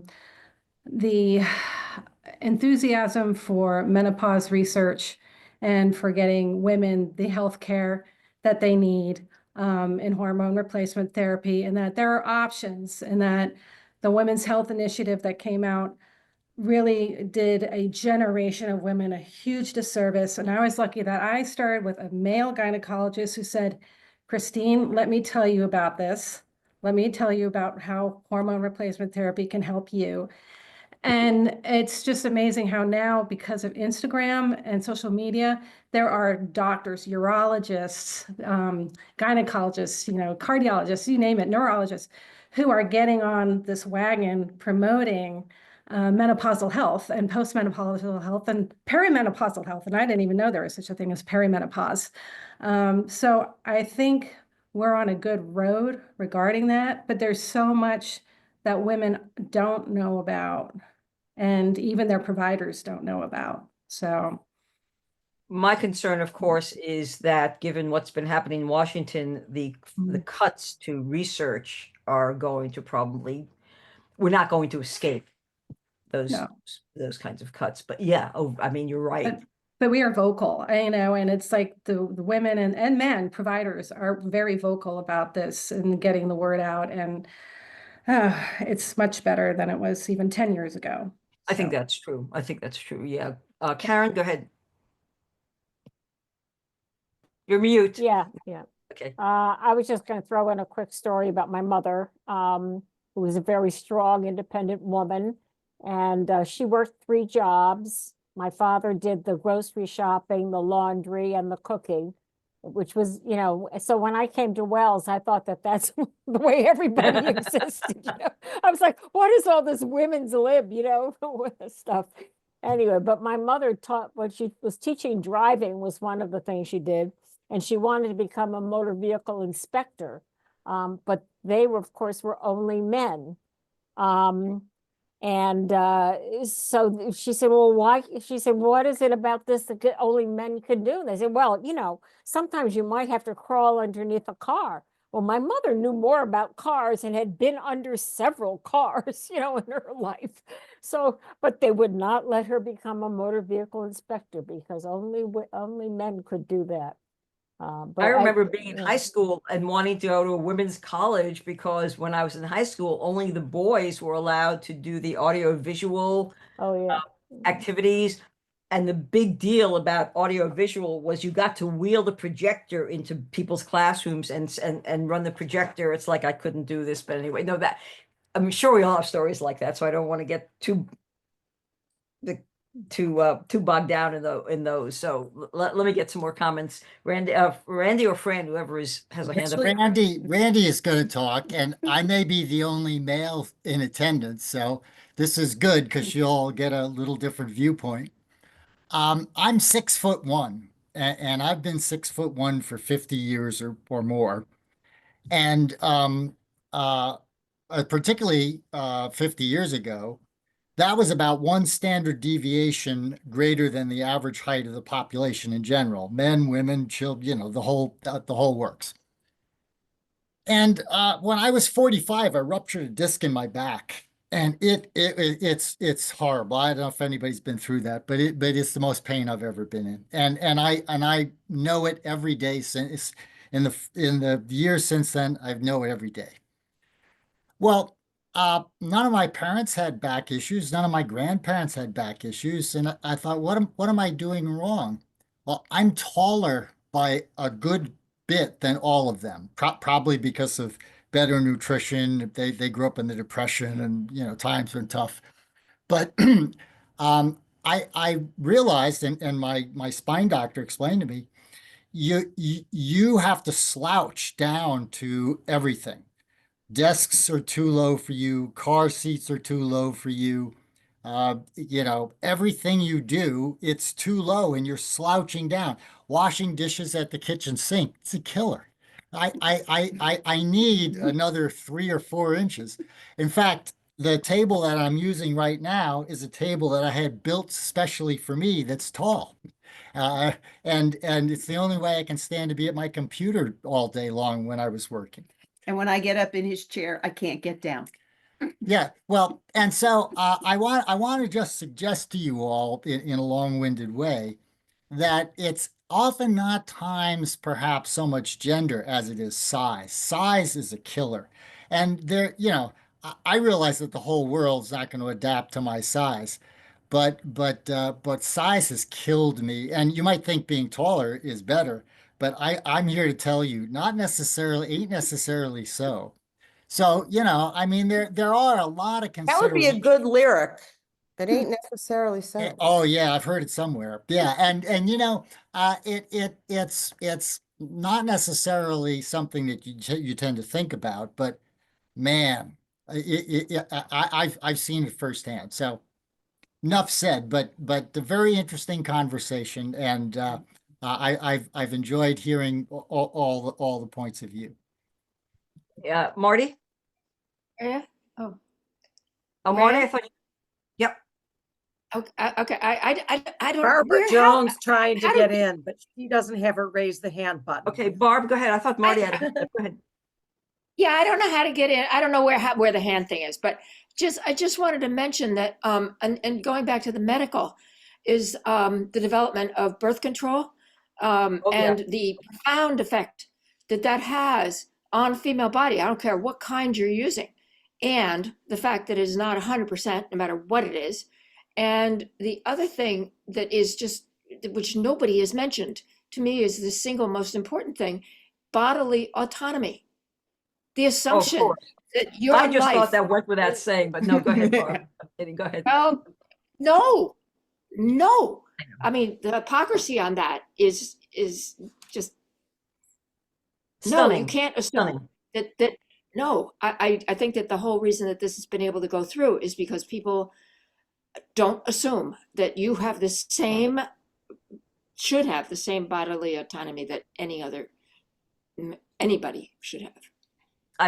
Speaker 16: enthusiasm for menopause research and for getting women the health care that they need in hormone replacement therapy, and that there are options, and that the Women's Health Initiative that came out really did a generation of women a huge disservice. And I was lucky that I started with a male gynecologist who said, Christine, let me tell you about this. Let me tell you about how hormone replacement therapy can help you. And it's just amazing how now, because of Instagram and social media, there are doctors, urologists, gynecologists, cardiologists, you name it, neurologists, who are getting on this wagon promoting menopausal health and postmenopausal health and perimenopausal health. And I didn't even know there was such a thing as perimenopause. So I think we're on a good road regarding that, but there's so much that women don't know about, and even their providers don't know about. So
Speaker 2: my concern, of course, is that given what's been happening in Washington, the cuts to research are going to probably, we're not going to escape those kinds of cuts. But yeah, I mean, you're right.
Speaker 16: But we are vocal, you know, and it's like the women and men providers are very vocal about this and getting the word out. And it's much better than it was even 10 years ago.
Speaker 2: I think that's true. I think that's true. Yeah. Karen, go ahead. You're mute.
Speaker 3: Yeah.
Speaker 2: Okay.
Speaker 3: I was just going to throw in a quick story about my mother, who was a very strong, independent woman. And she worked 3 jobs. My father did the grocery shopping, the laundry, and the cooking, which was, you know, so when I came to Wells, I thought that that's the way everybody existed. You know? I was like, what is all this women's lib, you know, stuff. Anyway, but my mother taught, when she was teaching driving was one of the things she did. And she wanted to become a motor vehicle inspector. But they were, of course, were only men. So she said, well, why? She said, what is it about this that only men could do? And they said, well, you know, sometimes you might have to crawl underneath a car. Well, my mother knew more about cars and had been under several cars, you know, in her life. So, but they would not let her become a motor vehicle inspector because only men could do that. But
Speaker 2: I remember being in high school and wanting to go to a women's college because when I was in high school, only the boys were allowed to do the audio visual activities. And the big deal about audio visual was you got to wheel the projector into people's classrooms and run the projector. It's like I couldn't do this, but anyway, no, that I'm sure we all have stories like that. So I don't want to get too bogged down in those. So let me get some more comments. Randy or Fran, whoever has a hand up.
Speaker 14: Randy is going to talk, and I may be the only male in attendance, so this is good because you'll get a little different viewpoint. I'm 6'1", and I've been 6'1" for 50 years or more. And particularly 50 years ago, that was about 1 standard deviation greater than the average height of the population in general. Men, women, children, you know, the whole works. And when I was 45, I ruptured a disc in my back. And it's horrible. I don't know if anybody's been through that, but it's the most pain I've ever been in. And I know it every day since in the years since then. I know it every day. Well, none of my parents had back issues. None of my grandparents had back issues. And I thought, what am I doing wrong? Well, I'm taller by a good bit than all of them, probably because of better nutrition. They grew up in the Depression and, you know, times were tough. But I realized, and my spine doctor explained to me, you have to slouch down to everything. Desks are too low for you. Car seats are too low for you. You know, everything you do, it's too low and you're slouching down. Washing dishes at the kitchen sink, it's a killer. I need another 3 or 4 inches. In fact, the table that I'm using right now is a table that I had built specially for me that's tall. Uh, and it's the only way I can stand to be at my computer all day long when I was working.
Speaker 1: And when I get up in his chair, I can't get down.
Speaker 14: Yeah, well, and so I want to just suggest to you all in a long-winded way that it's often not times perhaps so much gender as it is size. Size is a killer. And there, you know, I realize that the whole world's not going to adapt to my size, but size has killed me. And you might think being taller is better, but I'm here to tell you, ain't necessarily so. So, you know, I mean, there are a lot of
Speaker 4: That would be a
Speaker 14: considerations.
Speaker 4: good lyric. It ain't necessarily so.
Speaker 14: Oh yeah, I've heard it somewhere. Yeah, and you know, it's not necessarily something that you tend to think about, but man, I've seen it firsthand. So enough said, but a very interesting conversation, and I've enjoyed hearing all the points of view.
Speaker 2: Yeah, Marty?
Speaker 8: Yeah. Oh,
Speaker 2: Oh, Marty,
Speaker 8: Rhea?
Speaker 2: I thought, yep.
Speaker 8: Okay. I don't.
Speaker 12: Barbara
Speaker 8: Where?
Speaker 12: Jones trying to
Speaker 8: how
Speaker 12: get
Speaker 8: did-
Speaker 12: in, but she doesn't have her raise the hand button.
Speaker 2: Okay, Barb, go ahead. I thought Marty had a hand up. Go ahead.
Speaker 8: Yeah, I don't know how to get in. I don't know where the hand thing is, but I just wanted to mention that and going back to the medical is the development of birth control
Speaker 2: Oh, yeah.
Speaker 8: and the profound effect that has on female body. I don't care what kind you're using, and the fact that it is not 100% no matter what it is. And the other thing that is just which nobody has mentioned to me is the single most important thing: bodily autonomy. The
Speaker 2: Oh, of
Speaker 8: assumption
Speaker 2: course.
Speaker 8: that your
Speaker 2: I just
Speaker 8: life,
Speaker 2: thought that went without saying, but no, go ahead, Barb. I'm kidding. Go ahead.
Speaker 8: well, no. I mean, the hypocrisy on that is just no. You
Speaker 2: Stunning.
Speaker 8: can't assume
Speaker 2: Stunning.
Speaker 8: that. No, I think that the whole reason that this has been able to go through is because people don't assume that you have the same, should have the same bodily autonomy that anybody should have.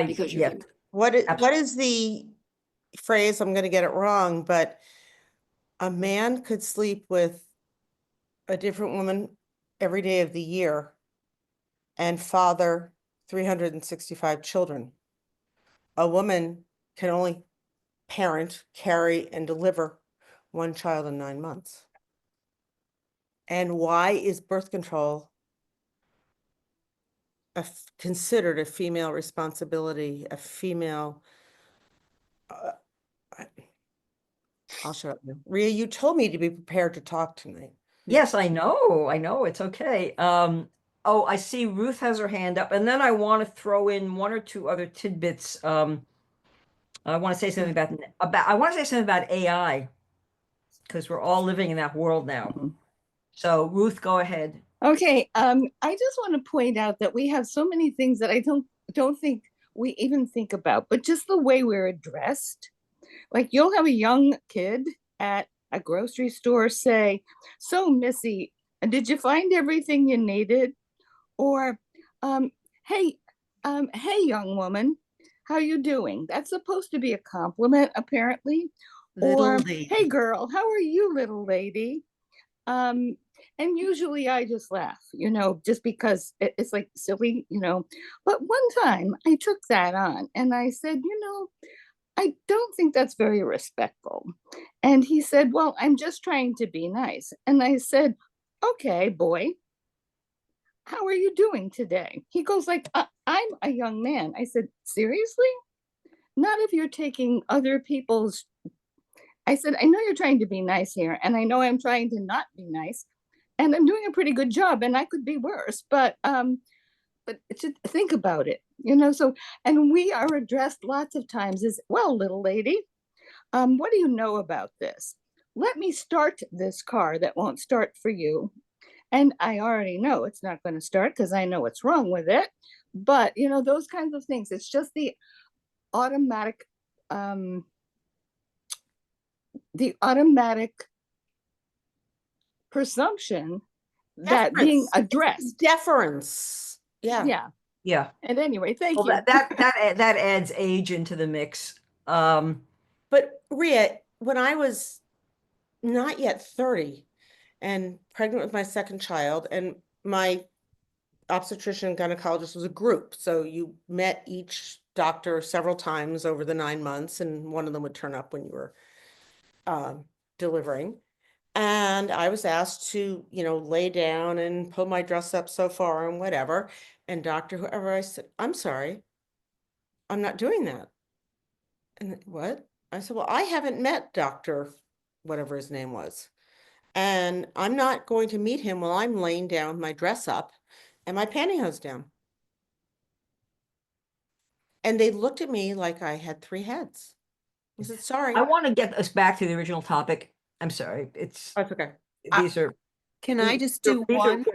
Speaker 8: Because you're
Speaker 2: Yeah.
Speaker 8: human.
Speaker 4: What is the phrase? I'm going to get it wrong, but a man could sleep with a different woman every day of the year and father 365 children. A woman can only parent, carry, and deliver one child in 9 months. And why is birth control considered a female responsibility, a female? I'll shut up now. Rhea, you told me to be prepared to talk tonight.
Speaker 2: Yes, I know, it's okay. Oh, I see Ruth has her hand up, and then I want to throw in one or two other tidbits. I want to say something about AI, because we're all living in that world now. So Ruth, go ahead.
Speaker 17: Okay, I just want to point out that we have so many things that I don't think we even think about, but just the way we're addressed. Like you'll have a young kid at a grocery store say, "So Missy, did you find everything you needed?" Or, "Hey, young woman, how you doing?" That's supposed to be a compliment, apparently. Or, "Hey girl, how are you, little lady?" And usually I just laugh, just because it's like silly, But one time I took that on and I said, I don't think that's very respectful. And he said, "Well, I'm just trying to be nice." And I said, "Okay, boy, how are you doing today?" He goes like, "I'm a young man." I said, "Seriously? Not if you're taking other people's." I said, "I know you're trying to be nice here, and I know I'm trying to not be nice, and I'm doing a pretty good job, and I could be worse, but just think about it, So, and we are addressed lots of times as, "Well, little lady, what do you know about this? Let me start this car that won't start for you." And I already know it's not going to start because I know what's wrong with it. But, those kinds of things. It's just the automatic presumption that being addressed.
Speaker 4: Deference. Yeah.
Speaker 2: Yeah.
Speaker 17: And anyway, thank
Speaker 2: Well,
Speaker 17: you.
Speaker 2: that adds age into the mix.
Speaker 4: But Rhea, when I was not yet 30 and pregnant with my second child, and my obstetrician and gynecologist was a group. So you met each doctor several times over the 9 months, and one of them would turn up when you were delivering. And I was asked to, lay down and pull my dress up so far and whatever. And Dr. whoever, I said, "I'm sorry, I'm not doing that." And what? I said, "Well, I haven't met Dr. whatever his name was. And I'm not going to meet him while I'm laying down with my dress up and my pantyhose down." And they looked at me like I had 3 heads. I said, "Sorry."
Speaker 2: I want to get us back to the original topic. I'm sorry. That's
Speaker 4: okay.
Speaker 1: Can I just do one?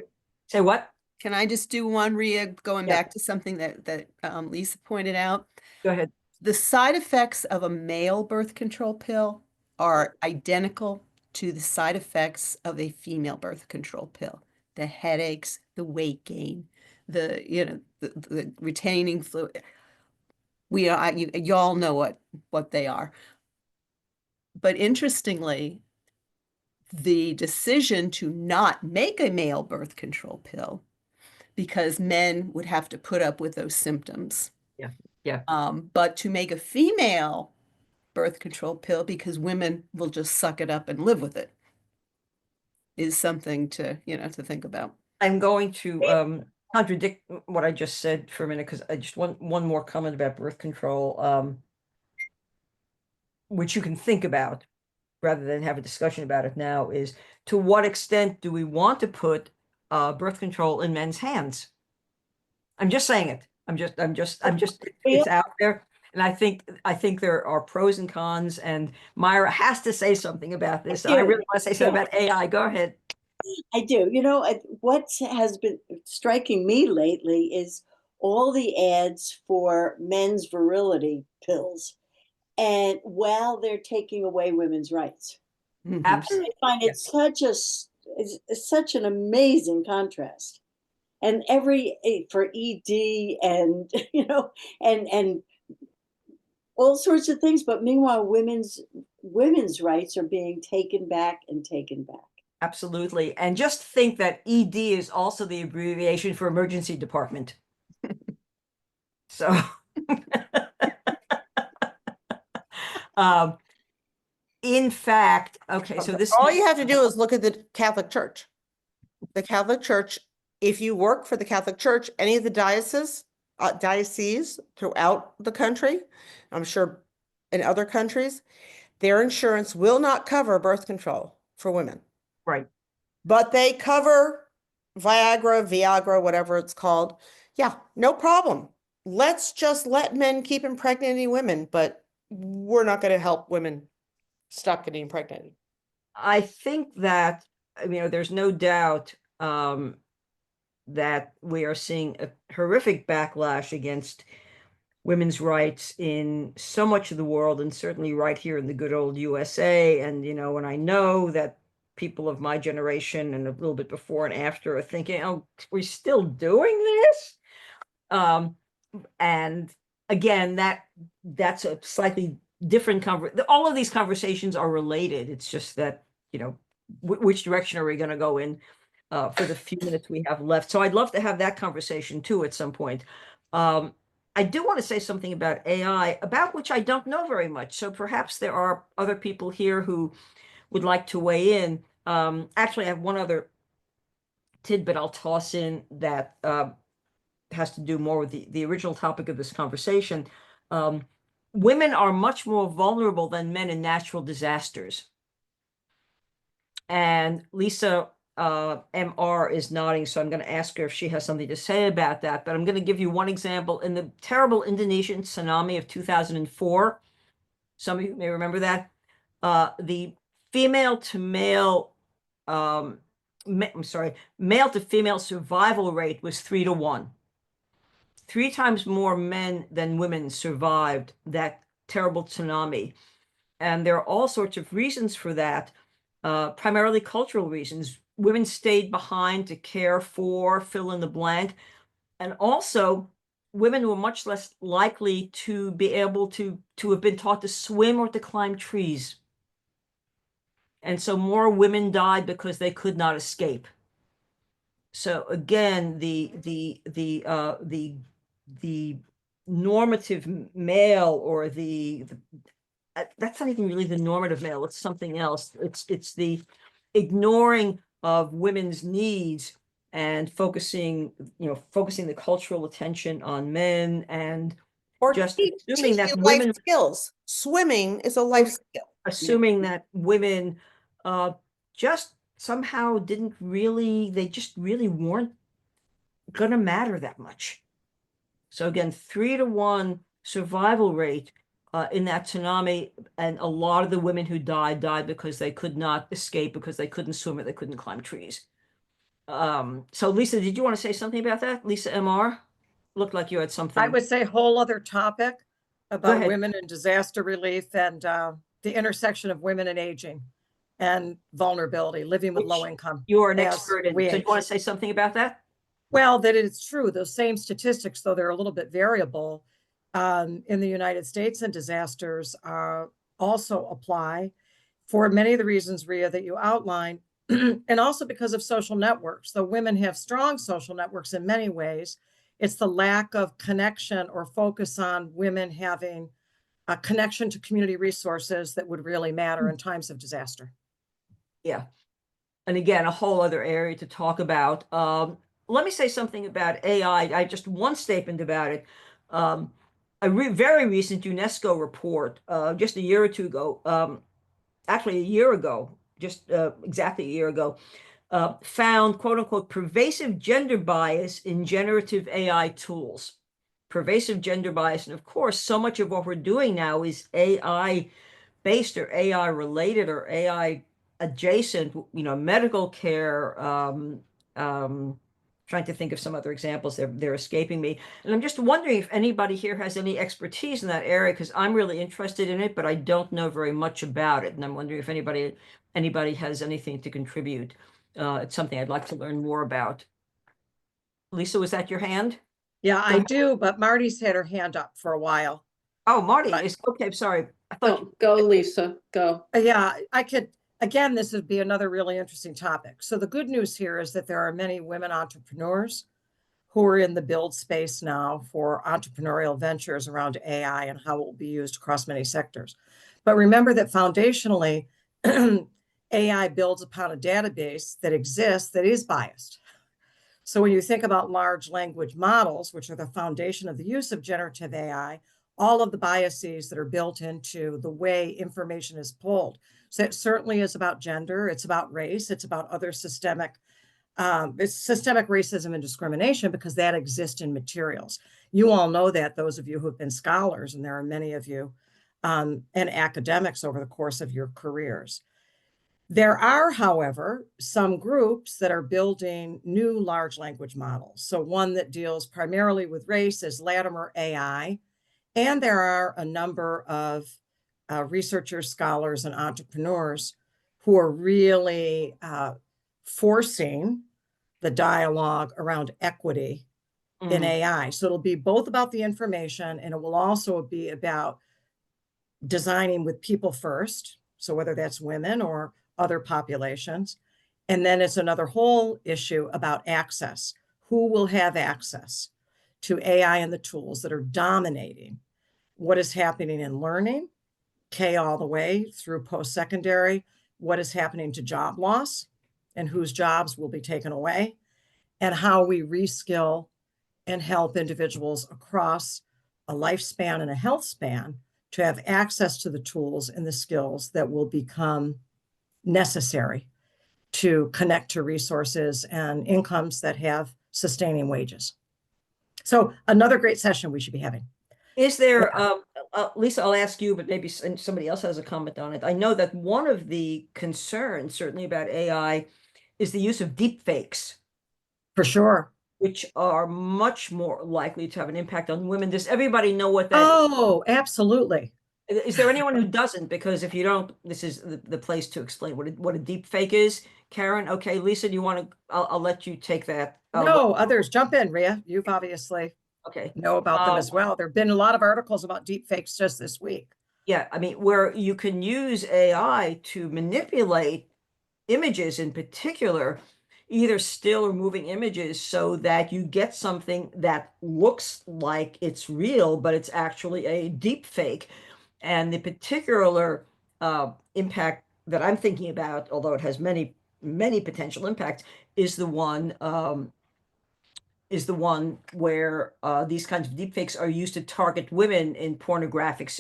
Speaker 2: Say what?
Speaker 1: Can I just do one, Rhea, going
Speaker 2: Yeah.
Speaker 1: back to something that Lisa pointed out?
Speaker 2: Go ahead.
Speaker 1: The side effects of a male birth control pill are identical to the side effects of a female birth control pill. The headaches, the weight gain, the retaining fluid. You all know what they are. But interestingly, the decision to not make a male birth control pill, because men would have to put up with those symptoms.
Speaker 2: Yeah. Yeah.
Speaker 1: But to make a female birth control pill because women will just suck it up and live with it is something to think about.
Speaker 2: I'm going to contradict what I just said for a minute because I just want one more comment about birth control, which you can think about rather than have a discussion about it now, is to what extent do we want to put birth control in men's hands? I'm just saying it. It's out there. And I think there are pros and cons, and Myra has to say something about this. I really want to say something about AI. Go ahead.
Speaker 5: I do. What has been striking me lately is all the ads for men's virility pills, and while they're taking away women's rights.
Speaker 2: Absolutely.
Speaker 5: I find it it's such an amazing contrast. And for ED and and all sorts of things, but meanwhile women's rights are being taken back and taken back.
Speaker 2: Absolutely. And just think that ED is also the abbreviation for emergency department. So in fact, okay, so this
Speaker 4: all you have to do is look at the Catholic Church. The Catholic Church, if you work for the Catholic Church, any of the dioceses throughout the country, I'm sure in other countries, their insurance will not cover birth control for women.
Speaker 2: Right.
Speaker 4: But they cover Viagra, whatever it's called. Yeah, no problem. Let's just let men keep impregnating women, but we're not going to help women stop getting impregnated.
Speaker 2: I think that, there's no doubt that we are seeing a horrific backlash against women's rights in so much of the world, and certainly right here in the good old USA. And, and I know that people of my generation and a little bit before and after are thinking, oh, we're still doing this? And again, that's a slightly different conversation. All of these conversations are related. It's just that, which direction are we going to go in for the few minutes we have left? So I'd love to have that conversation too at some point. I do want to say something about AI, about which I don't know very much. So perhaps there are other people here who would like to weigh in. Actually, I have one other tidbit I'll toss in that has to do more with the original topic of this conversation. Women are much more vulnerable than men in natural disasters. And Lisa MR is nodding, so I'm going to ask her if she has something to say about that. But I'm going to give you one example. In the terrible Indonesian tsunami of 2004, some of you may remember that, the female to male, male to female survival rate was 3-to-1. 3 times more men than women survived that terrible tsunami. And there are all sorts of reasons for that, primarily cultural reasons. Women stayed behind to care for, fill in the blank. And also, women were much less likely to be able to have been taught to swim or to climb trees. And so more women died because they could not escape. So again, the normative male, or that's not even really the normative male, it's something else. It's the ignoring of women's needs and focusing the cultural attention on men, and just assuming that women
Speaker 4: life skills. Swimming is a life skill.
Speaker 2: Assuming that women just somehow they just really weren't gonna matter that much. So again, 3-to-1 survival rate in that tsunami, and a lot of the women who died because they could not escape, because they couldn't swim or they couldn't climb trees. So Lisa, did you want to say something about that? Lisa MR, looked like you had something.
Speaker 12: I would say whole other topic. about
Speaker 2: ahead.
Speaker 12: women in disaster relief and the intersection of women and aging and vulnerability, living with low income.
Speaker 2: You're an
Speaker 12: as
Speaker 2: expert in.
Speaker 12: we
Speaker 2: So you
Speaker 12: age.
Speaker 2: want to say something about that?
Speaker 12: Well, that it's true. Those same statistics, though they're a little bit variable, in the United States, and disasters also apply for many of the reasons, Rhea, that you outlined, and also because of social networks. Though women have strong social networks in many ways, it's the lack of connection or focus on women having a connection to community resources that would really matter in times of disaster.
Speaker 2: Yeah. And again, a whole other area to talk about. Let me say something about AI. I just one statement about it. A very recent UNESCO report, just a year or two ago, actually a year ago, just exactly a year ago, found quote unquote pervasive gender bias in generative AI tools. Pervasive gender bias. And of course, so much of what we're doing now is AI based or AI related or AI adjacent, medical care, trying to think of some other examples. They're escaping me. And I'm just wondering if anybody here has any expertise in that area, because I'm really interested in it, but I don't know very much about it. And I'm wondering if anybody has anything to contribute. It's something I'd like to learn more about. Lisa, was that your hand?
Speaker 12: Yeah, I do, but Marty's had her hand up for a while.
Speaker 2: Oh, Marty is okay. Sorry. I thought
Speaker 15: Go, Lisa, go.
Speaker 12: Yeah, I could. Again, this would be another really interesting topic. So the good news here is that there are many women entrepreneurs who are in the build space now for entrepreneurial ventures around AI and how it will be used across many sectors. But remember that foundationally, AI builds upon a database that exists that is biased. So when you think about large language models, which are the foundation of the use of generative AI, all of the biases that are built into the way information is pulled. So it certainly is about gender, it's about race, it's about other systemic racism and discrimination, because that exists in materials. You all know that, those of you who have been scholars, and there are many of you, and academics over the course of your careers. There are, however, some groups that are building new large language models. So one that deals primarily with race is Latimer AI. And there are a number of researchers, scholars, and entrepreneurs who are really forcing the dialogue around equity in AI. So it'll be both about the information, and it will also be about designing with people first. So whether that's women or other populations. And then it's another whole issue about access. Who will have access to AI and the tools that are dominating what is happening in learning, K all the way through post-secondary, what is happening to job loss and whose jobs will be taken away, and how we reskill and help individuals across a lifespan and a health span to have access to the tools and the skills that will become necessary to connect to resources and incomes that have sustaining wages. So another great session we should be having.
Speaker 2: Is there, Lisa, I'll ask you, but maybe somebody else has a comment on it. I know that one of the concerns, certainly about AI, is the use of deep fakes.
Speaker 12: For sure.
Speaker 2: Which are much more likely to have an impact on women. Does everybody know what that is?
Speaker 12: Oh, absolutely.
Speaker 2: Is there anyone who doesn't? Because if you don't, this is the place to explain what a deep fake is. Karen, okay, Lisa, do you want to, I'll let you take that.
Speaker 12: No, others jump in, Rhea. You've obviously know about them as well. There have been a lot of articles about deep fakes just this week.
Speaker 2: Yeah, I mean, where you can use AI to manipulate images in particular, either still or moving images, so that you get something that looks like it's real, but it's actually a deep fake. And the particular impact that I'm thinking about, although it has many, many potential impacts, is the one where these kinds of deepfakes are used to target women in pornographic,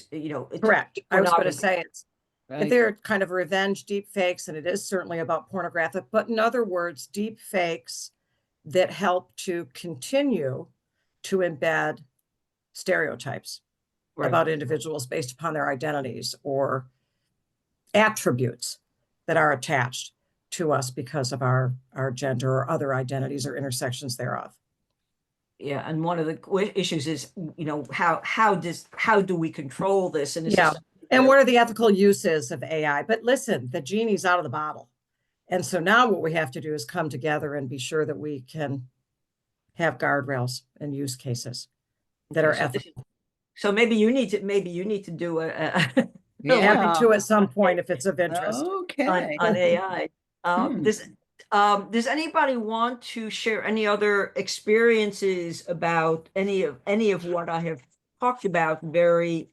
Speaker 12: Correct. I was going to say it's
Speaker 2: Right.
Speaker 12: they're kind of revenge deep fakes, and it is certainly about pornographic, but in other words, deep fakes that help to continue to embed stereotypes about individuals based upon their identities or attributes that are attached to us because of our gender or other identities or intersections thereof.
Speaker 2: Yeah, and one of the issues is, you know, how do we control this? And this
Speaker 12: Yeah.
Speaker 2: is,
Speaker 12: And what are the ethical uses of AI? But listen, the genie's out of the bottle. And so now what we have to do is come together and be sure that we can have guardrails and use cases that are ethical.
Speaker 2: so maybe you need to do a
Speaker 12: Happy
Speaker 1: Yeah.
Speaker 12: to at some point if it's of interest.
Speaker 1: Okay.
Speaker 2: on AI.
Speaker 1: Hmm.
Speaker 2: Does anybody want to share any other experiences about any of what I have talked about very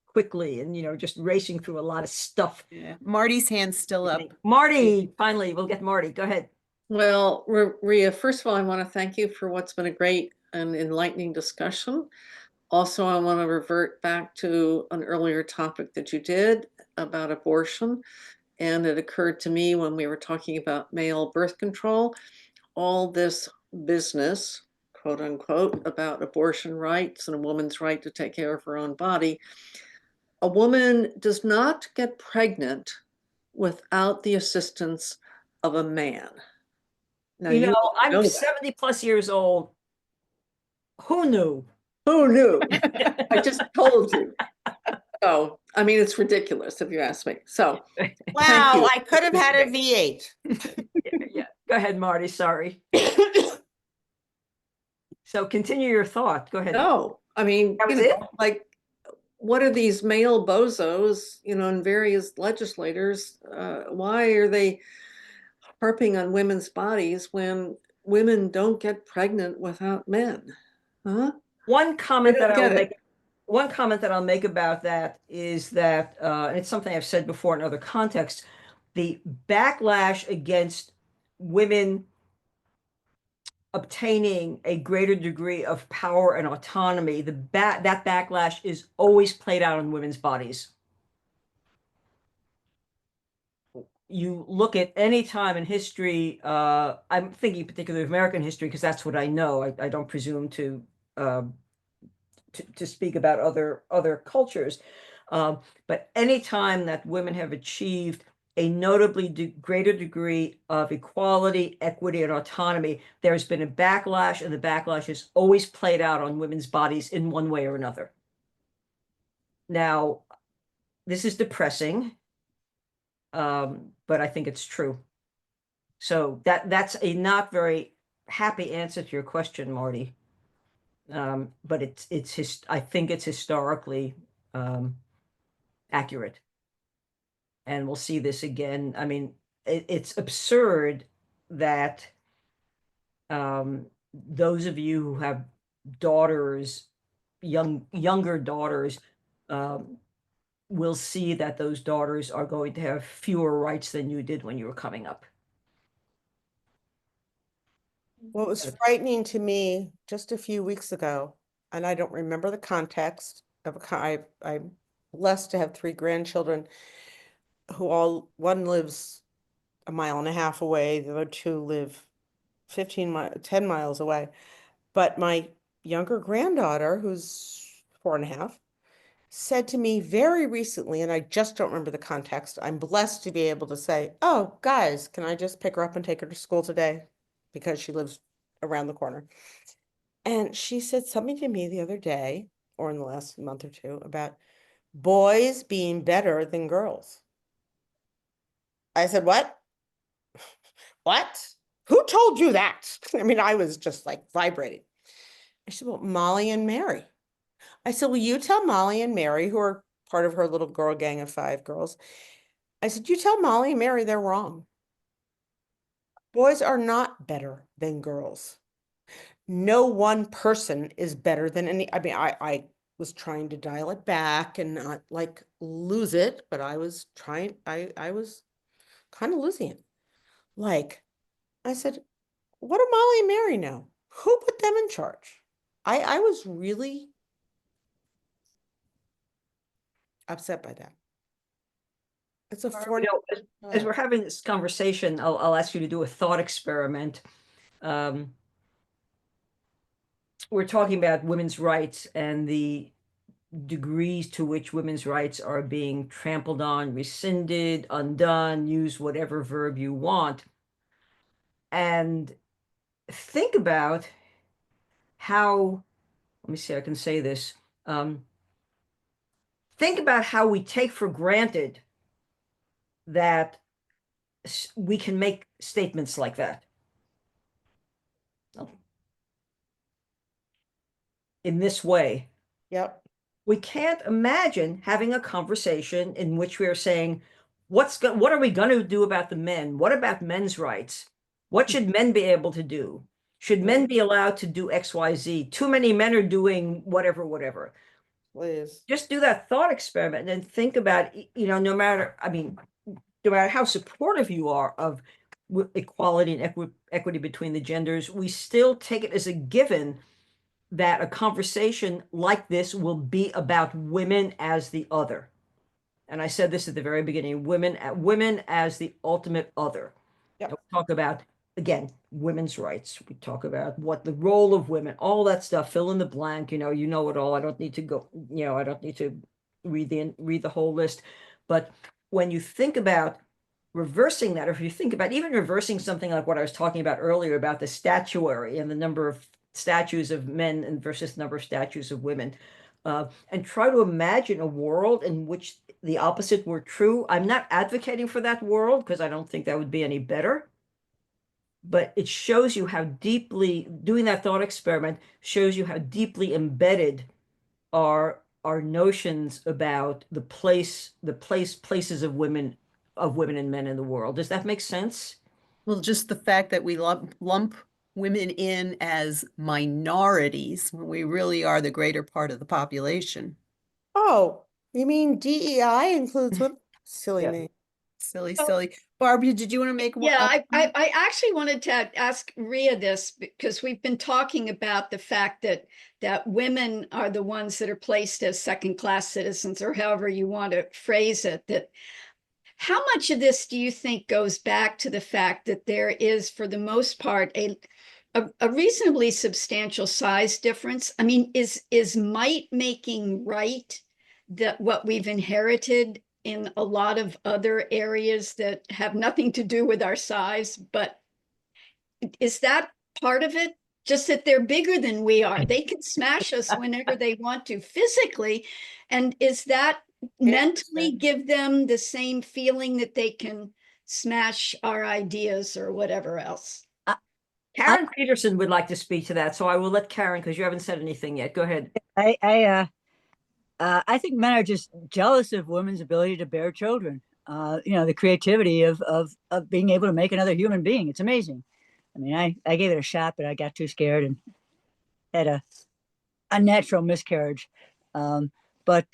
Speaker 2: quickly, and, you know, just racing through a lot of stuff?
Speaker 1: Yeah. Marty's hand's still up.
Speaker 2: Marty, finally, we'll get Marty. Go ahead.
Speaker 15: Well, Rhea, first of all, I want to thank you for what's been a great and enlightening discussion. Also, I want to revert back to an earlier topic that you did about abortion. And it occurred to me when we were talking about male birth control, all this business, quote unquote, about abortion rights and a woman's right to take care of her own body. A woman does not get pregnant without the assistance of a man. Now,
Speaker 2: You know, I'm
Speaker 15: know that.
Speaker 2: 70 plus years old. Who knew?
Speaker 15: Who knew? I just told you. So, I mean, it's ridiculous if you ask me. So,
Speaker 4: Wow, I could have had a V8.
Speaker 2: Yeah. Go ahead, Marty. Sorry. So continue your thought. Go ahead.
Speaker 15: No, I mean,
Speaker 2: That was it?
Speaker 15: like, what are these male bozos, you know, and various legislators? Why are they harping on women's bodies when women don't get pregnant without men? Huh?
Speaker 2: One comment that
Speaker 15: get
Speaker 2: I'll
Speaker 15: it.
Speaker 2: make. One comment that I'll make about that is that, and it's something I've said before in other contexts, the backlash against women obtaining a greater degree of power and autonomy, that backlash is always played out on women's bodies. You look at any time in history, I'm thinking particularly of American history because that's what I know. I don't presume to speak about other cultures. But any time that women have achieved a notably greater degree of equality, equity, and autonomy, there's been a backlash, and the backlash is always played out on women's bodies in one way or another. Now, this is depressing, but I think it's true. So that's a not very happy answer to your question, Marty. But I think it's historically accurate. And we'll see this again. I mean, it's absurd that those of you who have daughters, younger daughters, will see that those daughters are going to have fewer rights than you did when you were coming up.
Speaker 4: What was frightening to me just a few weeks ago, and I don't remember the context of I'm blessed to have 3 grandchildren who one lives a mile and a half away, the other 2 live 10 miles away. But my younger granddaughter, who's 4.5, said to me very recently, and I just don't remember the context. I'm blessed to be able to say, "Oh, guys, can I just pick her up and take her to school today?" Because she lives around the corner. And she said something to me the other day, or in the last month or 2, about boys being better than girls. I said, "What? What? Who told you that?" I mean, I was just like vibrating. I said, "Well, Molly and Mary." I said, "Will you tell Molly and Mary, who are part of her little girl gang of 5 girls?" I said, "You tell Molly and Mary they're wrong. Boys are not better than girls. No one person is better than any." I mean, I was trying to dial it back and not like lose it, but I was trying, I was kind of losing it. Like, I said, "What do Molly and Mary know? Who put them in charge?" I was really upset by that. It's a
Speaker 2: You know, as we're having this conversation, I'll ask you to do a thought experiment. We're talking about women's rights and the degrees to which women's rights are being trampled on, rescinded, undone, use whatever verb you want. And think about how, let me see, I can say this. Think about how we take for granted that we can make statements like that. In this way.
Speaker 4: Yep.
Speaker 2: We can't imagine having a conversation in which we are saying, what are we going to do about the men? What about men's rights? What should men be able to do? Should men be allowed to do XYZ? Too many men are doing whatever.
Speaker 4: Please.
Speaker 2: Just do that thought experiment and think about, no matter how supportive you are of equality and equity between the genders, we still take it as a given that a conversation like this will be about women as the other. And I said this at the very beginning, women as the ultimate other.
Speaker 4: Yep.
Speaker 2: We talk about, again, women's rights. We talk about what the role of women, all that stuff, fill in the blank, you know it all. I don't need to go, I don't need to read the whole list. But when you think about reversing that, or if you think about even reversing something like what I was talking about earlier about the statuary and the number of statues of men and versus the number of statues of women, and try to imagine a world in which the opposite were true. I'm not advocating for that world because I don't think that would be any better. But it shows you how deeply, doing that thought experiment shows you how deeply embedded our notions about the places of women and men in the world. Does that make sense?
Speaker 1: Well, just the fact that we lump women in as minorities when we really are the greater part of the population.
Speaker 4: Oh, you mean DEI includes women? Silly
Speaker 2: Yeah.
Speaker 4: me.
Speaker 1: Silly. Barbara, did you want to make one?
Speaker 6: Yeah, I actually wanted to ask Rhea this because we've been talking about the fact that women are the ones that are placed as second-class citizens, or however you want to phrase it. That how much of this do you think goes back to the fact that there is, for the most part, a reasonably substantial size difference? I mean, is might making right that what we've inherited in a lot of other areas that have nothing to do with our size, but is that part of it? Just that they're bigger than we are. They can smash us whenever they want to physically. And is that mentally give them the same feeling that they can smash our ideas or whatever else?
Speaker 2: Karen Peterson would like to speak to that, so I will let Karen, because you haven't said anything yet. Go ahead.
Speaker 18: I think men are just jealous of women's ability to bear children. The creativity of being able to make another human being. It's amazing. I mean, I gave it a shot, but I got too scared and had a unnatural miscarriage. But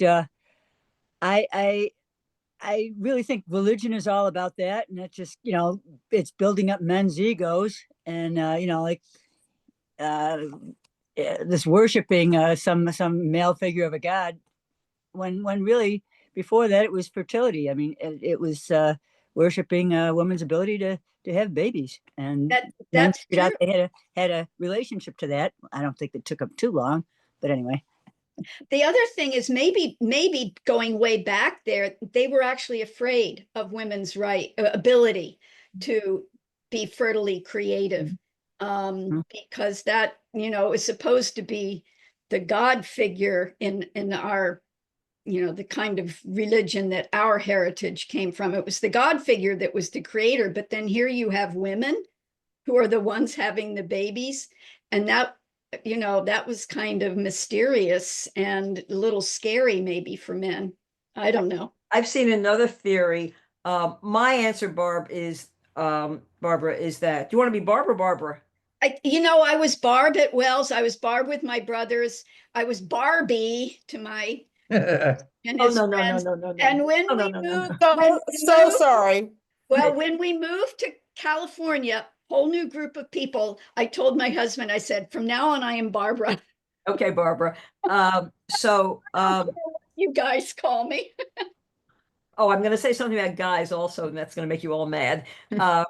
Speaker 18: I really think religion is all about that, and it's just it's building up men's egos, and this worshiping some male figure of a god, when really before that it was fertility. I mean, it was worshiping a woman's ability to have babies, and men figured out they had a relationship to that. I don't think it took them too long, but anyway.
Speaker 6: The other thing is maybe going way back there, they were actually afraid of women's ability to be fertily creative, because that is supposed to be the God figure in our the kind of religion that our heritage came from. It was the God figure that was the creator, but then here you have women who are the ones having the babies, and that that was kind of mysterious and a little scary maybe for men. I don't know.
Speaker 2: I've seen another theory. My answer, Barbara, is that, do you want to be Barb or Barbara?
Speaker 6: I was Barb at Wells. I was Barb with my brothers. I was Barbie to my and his friends. And when we moved,
Speaker 4: sorry.
Speaker 6: Well, when we moved to California, whole new group of people, I told my husband, I said, from now on, I am Barbara.
Speaker 2: Okay, Barbara.
Speaker 6: You guys call me.
Speaker 2: Oh, I'm going to say something about guys also, and that's going to make you all mad. There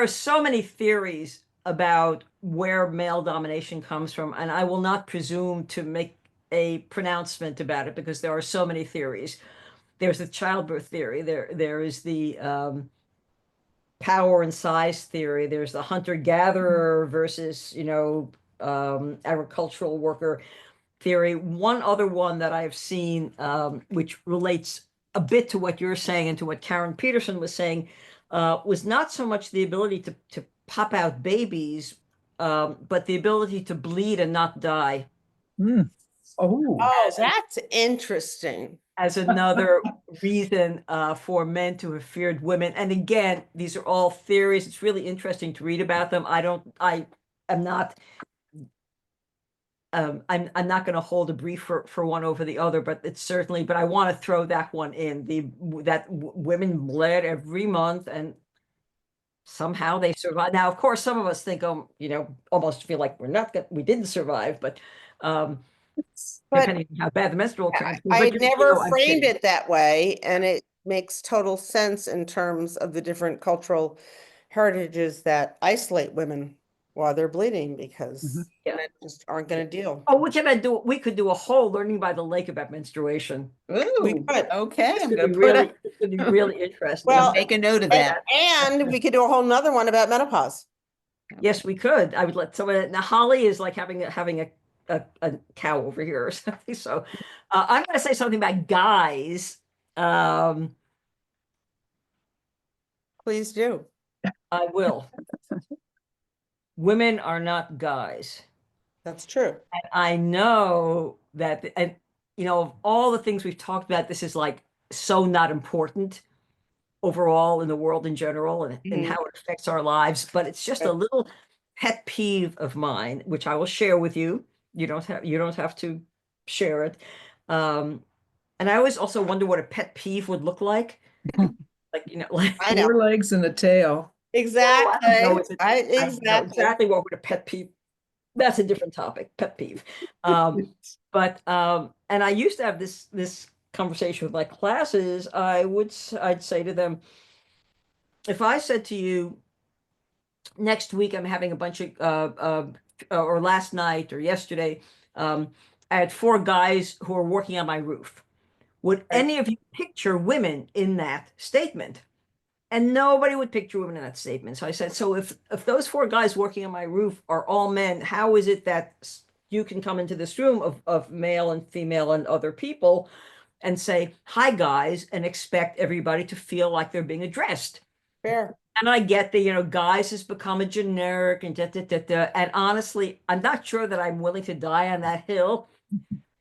Speaker 2: are so many theories about where male domination comes from, and I will not presume to make a pronouncement about it because there are so many theories. There's the childbirth theory. There is the power and size theory. There's the hunter-gatherer versus, agricultural worker theory. One other one that I've seen, which relates a bit to what you're saying and to what Karen Peterson was saying, was not so much the ability to pop out babies, but the ability to bleed and not die.
Speaker 4: Oh, that's interesting.
Speaker 2: As another reason for men to have feared women. And again, these are all theories. It's really interesting to read about them. I am not I'm not going to hold a brief for one over the other, but it's certainly, but I want to throw that one in, that women bled every month and somehow they survived. Now, of course, some of us think, almost feel like we didn't survive, but depending on how bad the menstrual cramps.
Speaker 4: I never framed it that way, and it makes total sense in terms of the different cultural heritages that isolate women while they're bleeding, because men just aren't going to deal.
Speaker 2: Oh, we could do a whole learning by the lake about menstruation.
Speaker 4: We could.
Speaker 1: Okay, I'm
Speaker 2: It's
Speaker 1: gonna
Speaker 2: be really interesting.
Speaker 4: Well,
Speaker 1: make a note of that.
Speaker 4: And we could do a whole nother one about menopause.
Speaker 2: Yes, we could. I would let someone. Now, Holly is like having a cow over here or something. So I'm going to say something about guys.
Speaker 4: Please do.
Speaker 2: I will. Women are not guys.
Speaker 4: That's true.
Speaker 2: And I know that, and of all the things we've talked about, this is like so not important overall in the world in general, and how it affects our lives. But it's just a little pet peeve of mine, which I will share with you. You don't have to share it. And I always also wonder what a pet peeve would look like. Like
Speaker 4: I know.
Speaker 19: 4 legs and a tail.
Speaker 4: Exactly.
Speaker 2: I know exactly what would a pet peeve. That's a different topic, pet peeve. But and I used to have this conversation with my classes. I'd say to them, if I said to you, next week I'm having a bunch of or last night or yesterday, I had 4 guys who are working on my roof. Would any of you picture women in that statement? And nobody would picture women in that statement. So I said, so if those 4 guys working on my roof are all men, how is it that you can come into this room of male and female and other people and say, hi, guys, and expect everybody to feel like they're being addressed?
Speaker 4: Fair.
Speaker 2: And I get that, guys has become a generic and And honestly, I'm not sure that I'm willing to die on that hill.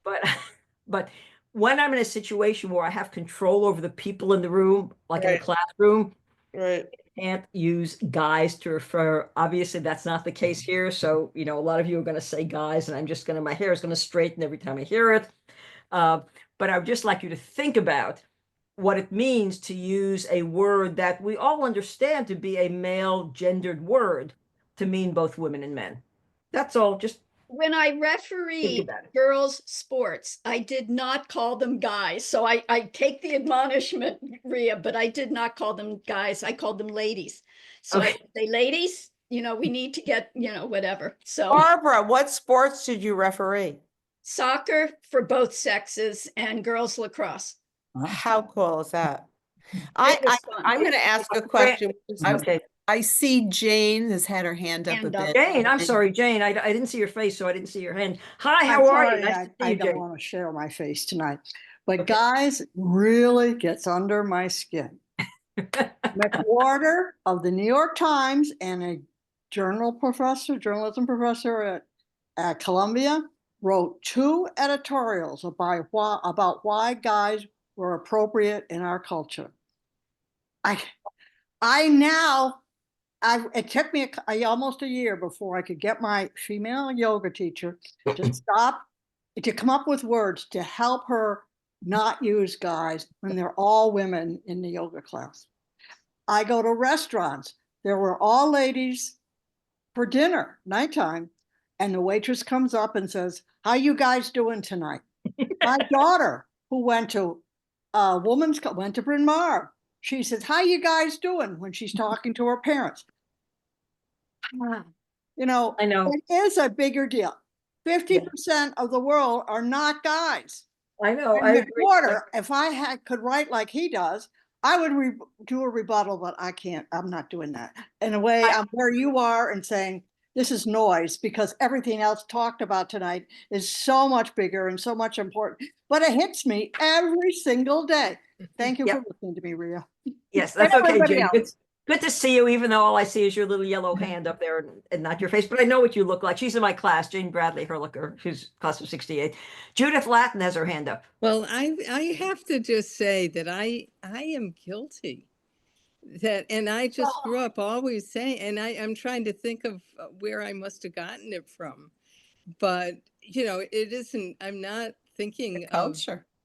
Speaker 2: But when I'm in a situation where I have control over the people in the room, like in the classroom,
Speaker 4: right,
Speaker 2: I can't use guys to refer. Obviously, that's not the case here. So, a lot of you are going to say guys, and my hair is going to straighten every time I hear it. But I would just like you to think about what it means to use a word that we all understand to be a male gendered word to mean both women and men. That's all. Just
Speaker 6: when I refereed girls' sports, I did not call them guys. So I take the admonishment, Rhea, but I did not call them guys. I called them ladies. So I say, ladies, we need to get, whatever. So
Speaker 4: Barbara, what sports did you referee?
Speaker 6: Soccer for both sexes and girls lacrosse.
Speaker 4: How cool is that? I'm going to ask a question.
Speaker 2: Okay.
Speaker 1: I see Jane has had her hand up a bit.
Speaker 2: Jane, I'm sorry, Jane. I didn't see your face, so I didn't see your hand. Hi, how are you? Nice to see you,
Speaker 20: I don't
Speaker 2: Jane.
Speaker 20: want to share my face tonight, but guys, really gets under my skin. McWhorter of the New York Times and a journalism professor at Columbia wrote 2 editorials about why guys were appropriate in our culture. It took me almost a year before I could get my female yoga teacher to come up with words to help her not use guys when they're all women in the yoga class. I go to restaurants. There were all ladies for dinner, nighttime, and the waitress comes up and says, how you guys doing tonight? My daughter, who went to Bryn Mawr, she says, how you guys doing, when she's talking to her parents.
Speaker 2: I know
Speaker 20: it is a bigger deal. 50% of the world are not guys.
Speaker 2: I know.
Speaker 20: And McWhorter, if I could write like he does, I would do a rebuttal, but I can't. I'm not doing that. In a way, I'm where you are and saying, this is noise because everything else talked about tonight is so much bigger and so much important. But it hits me every single day. Thank you for listening to me, Rhea.
Speaker 2: Yes, that's
Speaker 20: And
Speaker 2: okay,
Speaker 20: everybody
Speaker 2: Jane.
Speaker 20: else.
Speaker 2: Good to see you, even though all I see is your little yellow hand up there and not your face. But I know what you look like. She's in my class, Jane Bradley Herlicker. She's class of 68. Judith Latin has her hand up.
Speaker 7: Well, I have to just say that I am guilty. That, and I just grew up always saying, and I'm trying to think of where I must have gotten it from. But, you know, it isn't, I'm not thinking of,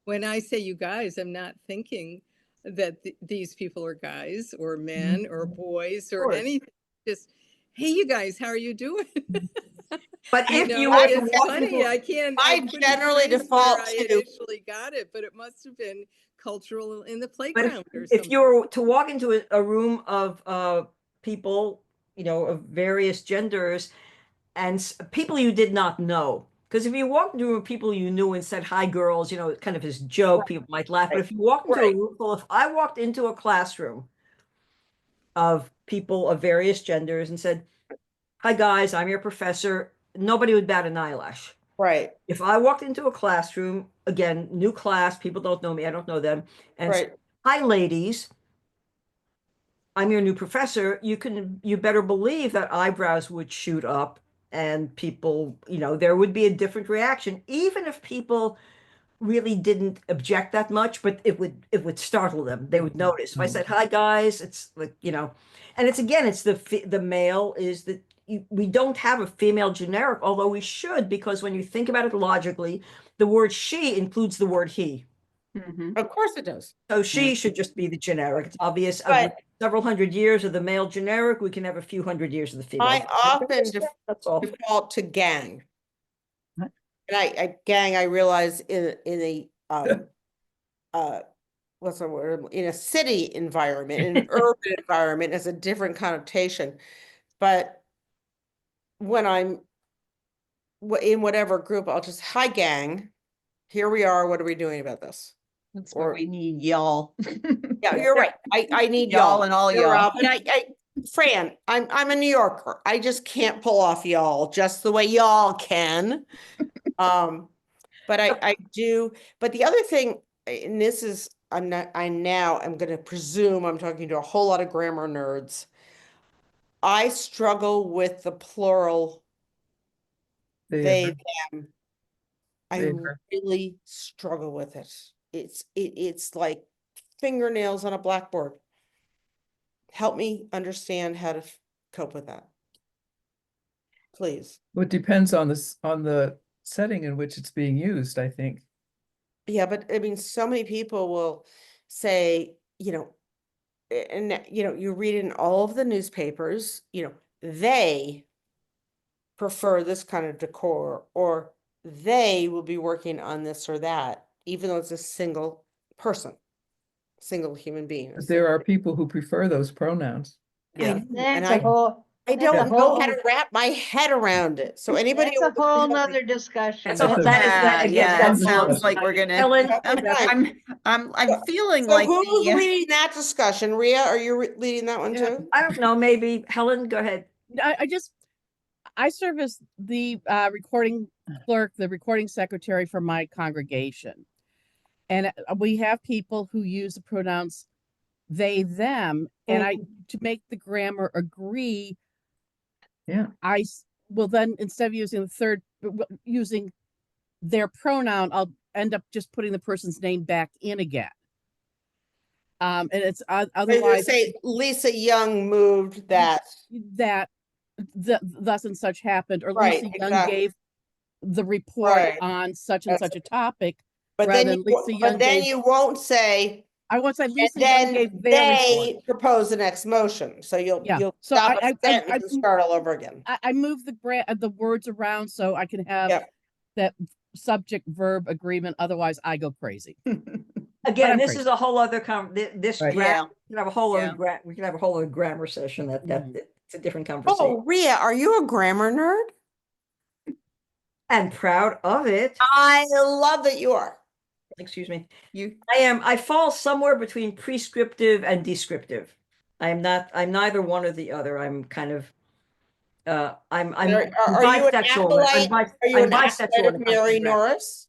Speaker 7: when I say you guys, I'm not thinking that these people are guys or men or boys or anything. Just, hey, you guys, how are you doing?
Speaker 2: But
Speaker 7: You
Speaker 2: if
Speaker 7: know,
Speaker 2: you were to
Speaker 7: it's
Speaker 2: walk
Speaker 7: funny,
Speaker 2: into,
Speaker 7: I couldn't
Speaker 4: generally
Speaker 7: trace where
Speaker 4: default
Speaker 7: I
Speaker 4: to-
Speaker 7: initially got it, but it must have been cultural in the
Speaker 2: but
Speaker 7: playground or
Speaker 2: if
Speaker 7: something.
Speaker 2: you were to walk into a room of people, you know, of various genders and people you did not know, because if you walked into a room of people you knew and said, hi, girls, you know, kind of his joke, people might laugh. But if you walked into a room full, if I walked into a classroom of people of various genders and said, hi, guys, I'm your professor, nobody would bat an eyelash.
Speaker 4: Right.
Speaker 2: If I walked into a classroom, again, new class, people don't know me, I don't know them, and said, hi, ladies, I'm your new professor, you better believe that eyebrows would shoot up and people, you know, there would be a different reaction, even if people really didn't object that much, but it would startle them. They would notice. If I said, hi, guys, it's like, you know, and it's, again, it's the male is that we don't have a female generic, although we should, because when you think about it logically, the word she includes the word he.
Speaker 4: Of course it does.
Speaker 2: So she should just be the generic. It's obvious.
Speaker 4: But
Speaker 2: Several hundred years of the male generic, we can have a few hundred years of the female.
Speaker 4: I often
Speaker 2: That's all.
Speaker 4: default to gang. And gang, I realize in a what's the word? In a city environment, in an urban environment, has a different connotation. But when I'm in whatever group, I'll just, hi, gang. Here we are. What are we doing about this?
Speaker 1: That's what we need, y'all.
Speaker 4: Yeah, you're right. I need
Speaker 1: Y'all and all y'all.
Speaker 4: But Fran, I'm a New Yorker. I just can't pull off y'all just the way y'all can. But I do. But the other thing, and this is, I'm going to presume I'm talking to a whole lot of grammar nerds. I struggle with the plural they, them. I really struggle with it. It's like fingernails on a blackboard. Help me understand how to cope with that, please.
Speaker 19: Well, it depends on the setting in which it's being used, I think.
Speaker 4: Yeah, but I mean, so many people will say, you know, and you know, you read in all of the newspapers, you know, they prefer this kind of decor, or they will be working on this or that, even though it's a single person, single human being.
Speaker 19: But there are people who prefer those pronouns.
Speaker 4: Yeah, and
Speaker 11: That's a whole.
Speaker 4: I don't know how to wrap my head around it. So anybody,
Speaker 11: That's a whole nother discussion.
Speaker 1: That sounds like we're gonna.
Speaker 2: Ellen,
Speaker 1: I'm feeling
Speaker 4: so
Speaker 1: like
Speaker 4: who's leading that discussion? Rhea, are you leading that one too?
Speaker 2: I don't know. Maybe Helen, go ahead.
Speaker 13: I serve as the recording clerk, the recording secretary for my congregation. And we have people who use the pronouns they, them, and to make the grammar agree, I will then, instead of using using their pronoun, I'll end up just putting the person's name back in again. And it's otherwise
Speaker 4: say Lisa Young moved that
Speaker 13: thus and such happened, or Lisa Young gave the report on such and such a topic.
Speaker 4: But then you won't say.
Speaker 13: I won't say Lisa Young gave
Speaker 4: they propose the next motion. So you'll stop a sentence and start all over again.
Speaker 13: I move the words around so I can have that subject verb agreement. Otherwise, I go crazy.
Speaker 2: Again, this is a whole other this we can have a whole other grammar session. It's a different conversation.
Speaker 4: Oh, Rhea, are you a grammar nerd?
Speaker 2: And proud of it.
Speaker 4: I love that you are.
Speaker 2: Excuse me. I fall somewhere between prescriptive and descriptive. I'm neither one or the other. I'm kind of I'm
Speaker 4: Are you an
Speaker 2: bisexual.
Speaker 4: acolyte? Are you
Speaker 2: I'm
Speaker 4: an acolyte
Speaker 2: bisexual.
Speaker 4: of Mary Norris?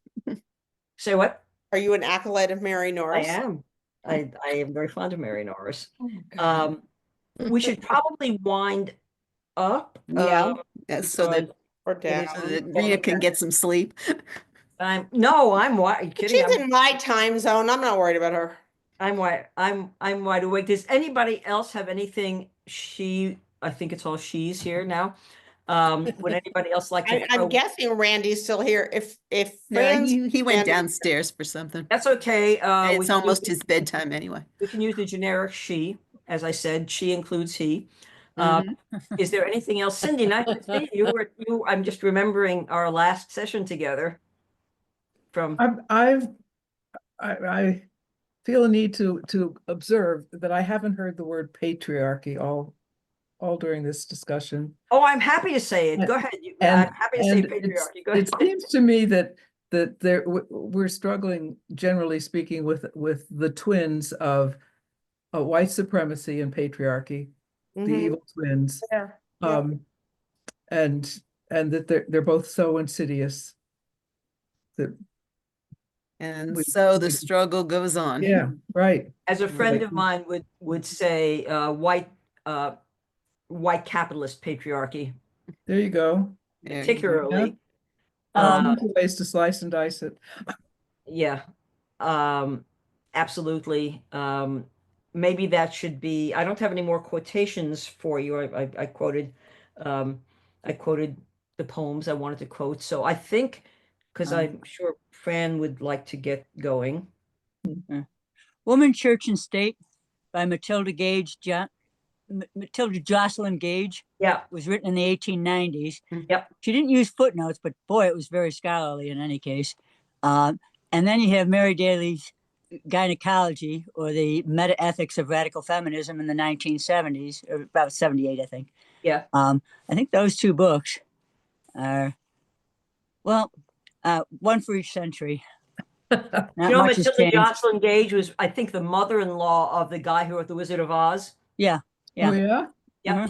Speaker 2: Say what?
Speaker 4: Are you an acolyte of Mary
Speaker 2: I
Speaker 4: Norris?
Speaker 2: am. I am very fond of Mary Norris.
Speaker 4: Oh,
Speaker 2: We should probably wind up.
Speaker 1: Yeah, so that
Speaker 4: or down.
Speaker 1: Rhea can get some sleep.
Speaker 2: I'm are you kidding?
Speaker 4: She's in my time zone. I'm not worried about her.
Speaker 2: I'm wide awake. Does anybody else have anything? I think it's all she's here now. Would anybody else like to?
Speaker 4: I'm guessing Randy's still here. If
Speaker 1: No,
Speaker 4: Fran's
Speaker 1: he went
Speaker 4: Randy-
Speaker 1: downstairs for something.
Speaker 2: That's okay. We
Speaker 1: It's
Speaker 2: can
Speaker 1: almost
Speaker 2: use-
Speaker 1: his bedtime anyway.
Speaker 2: We can use the generic she. As I said, she includes he. Is there anything else? Cindy, nice to see you. I'm just remembering our last session together.
Speaker 19: I feel a need to observe that I haven't heard the word patriarchy all during this discussion.
Speaker 2: Oh, I'm happy to say it. Go ahead. I'm happy to say patriarchy. Go ahead.
Speaker 19: It seems to me that we're struggling, generally speaking, with the twins of white supremacy and patriarchy, the evil twins.
Speaker 4: Yeah.
Speaker 19: And that they're both so insidious that
Speaker 1: so the struggle goes on.
Speaker 19: Yeah, right.
Speaker 2: As a friend of mine would say, white capitalist patriarchy.
Speaker 19: There you go.
Speaker 2: Particularly.
Speaker 19: Ways to slice and dice it.
Speaker 2: Yeah. Absolutely. Maybe that should be. I don't have any more quotations for you. I quoted the poems I wanted to quote. So I think, because I'm sure Fran would like to get going.
Speaker 18: Woman, Church and State by Matilda Jocelyn Gage.
Speaker 2: Yeah.
Speaker 18: Was written in the 1890s.
Speaker 2: Yep.
Speaker 18: She didn't use footnotes, but boy, it was very scholarly in any case. And then you have Mary Daly's Gynecology, or the Meta-Ethics of Radical Feminism in the 1970s, or about 78, I think.
Speaker 2: Yeah.
Speaker 18: I think those two books are, well, one for each century.
Speaker 2: Matilda Jocelyn Gage was, I think, the mother-in-law of the guy who wrote The Wizard of Oz.
Speaker 18: Yeah.
Speaker 19: Oh, yeah?
Speaker 2: Yeah.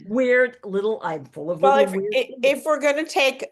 Speaker 2: Weird little, I'm full of
Speaker 4: Well,
Speaker 2: little weird.
Speaker 4: if we're going to take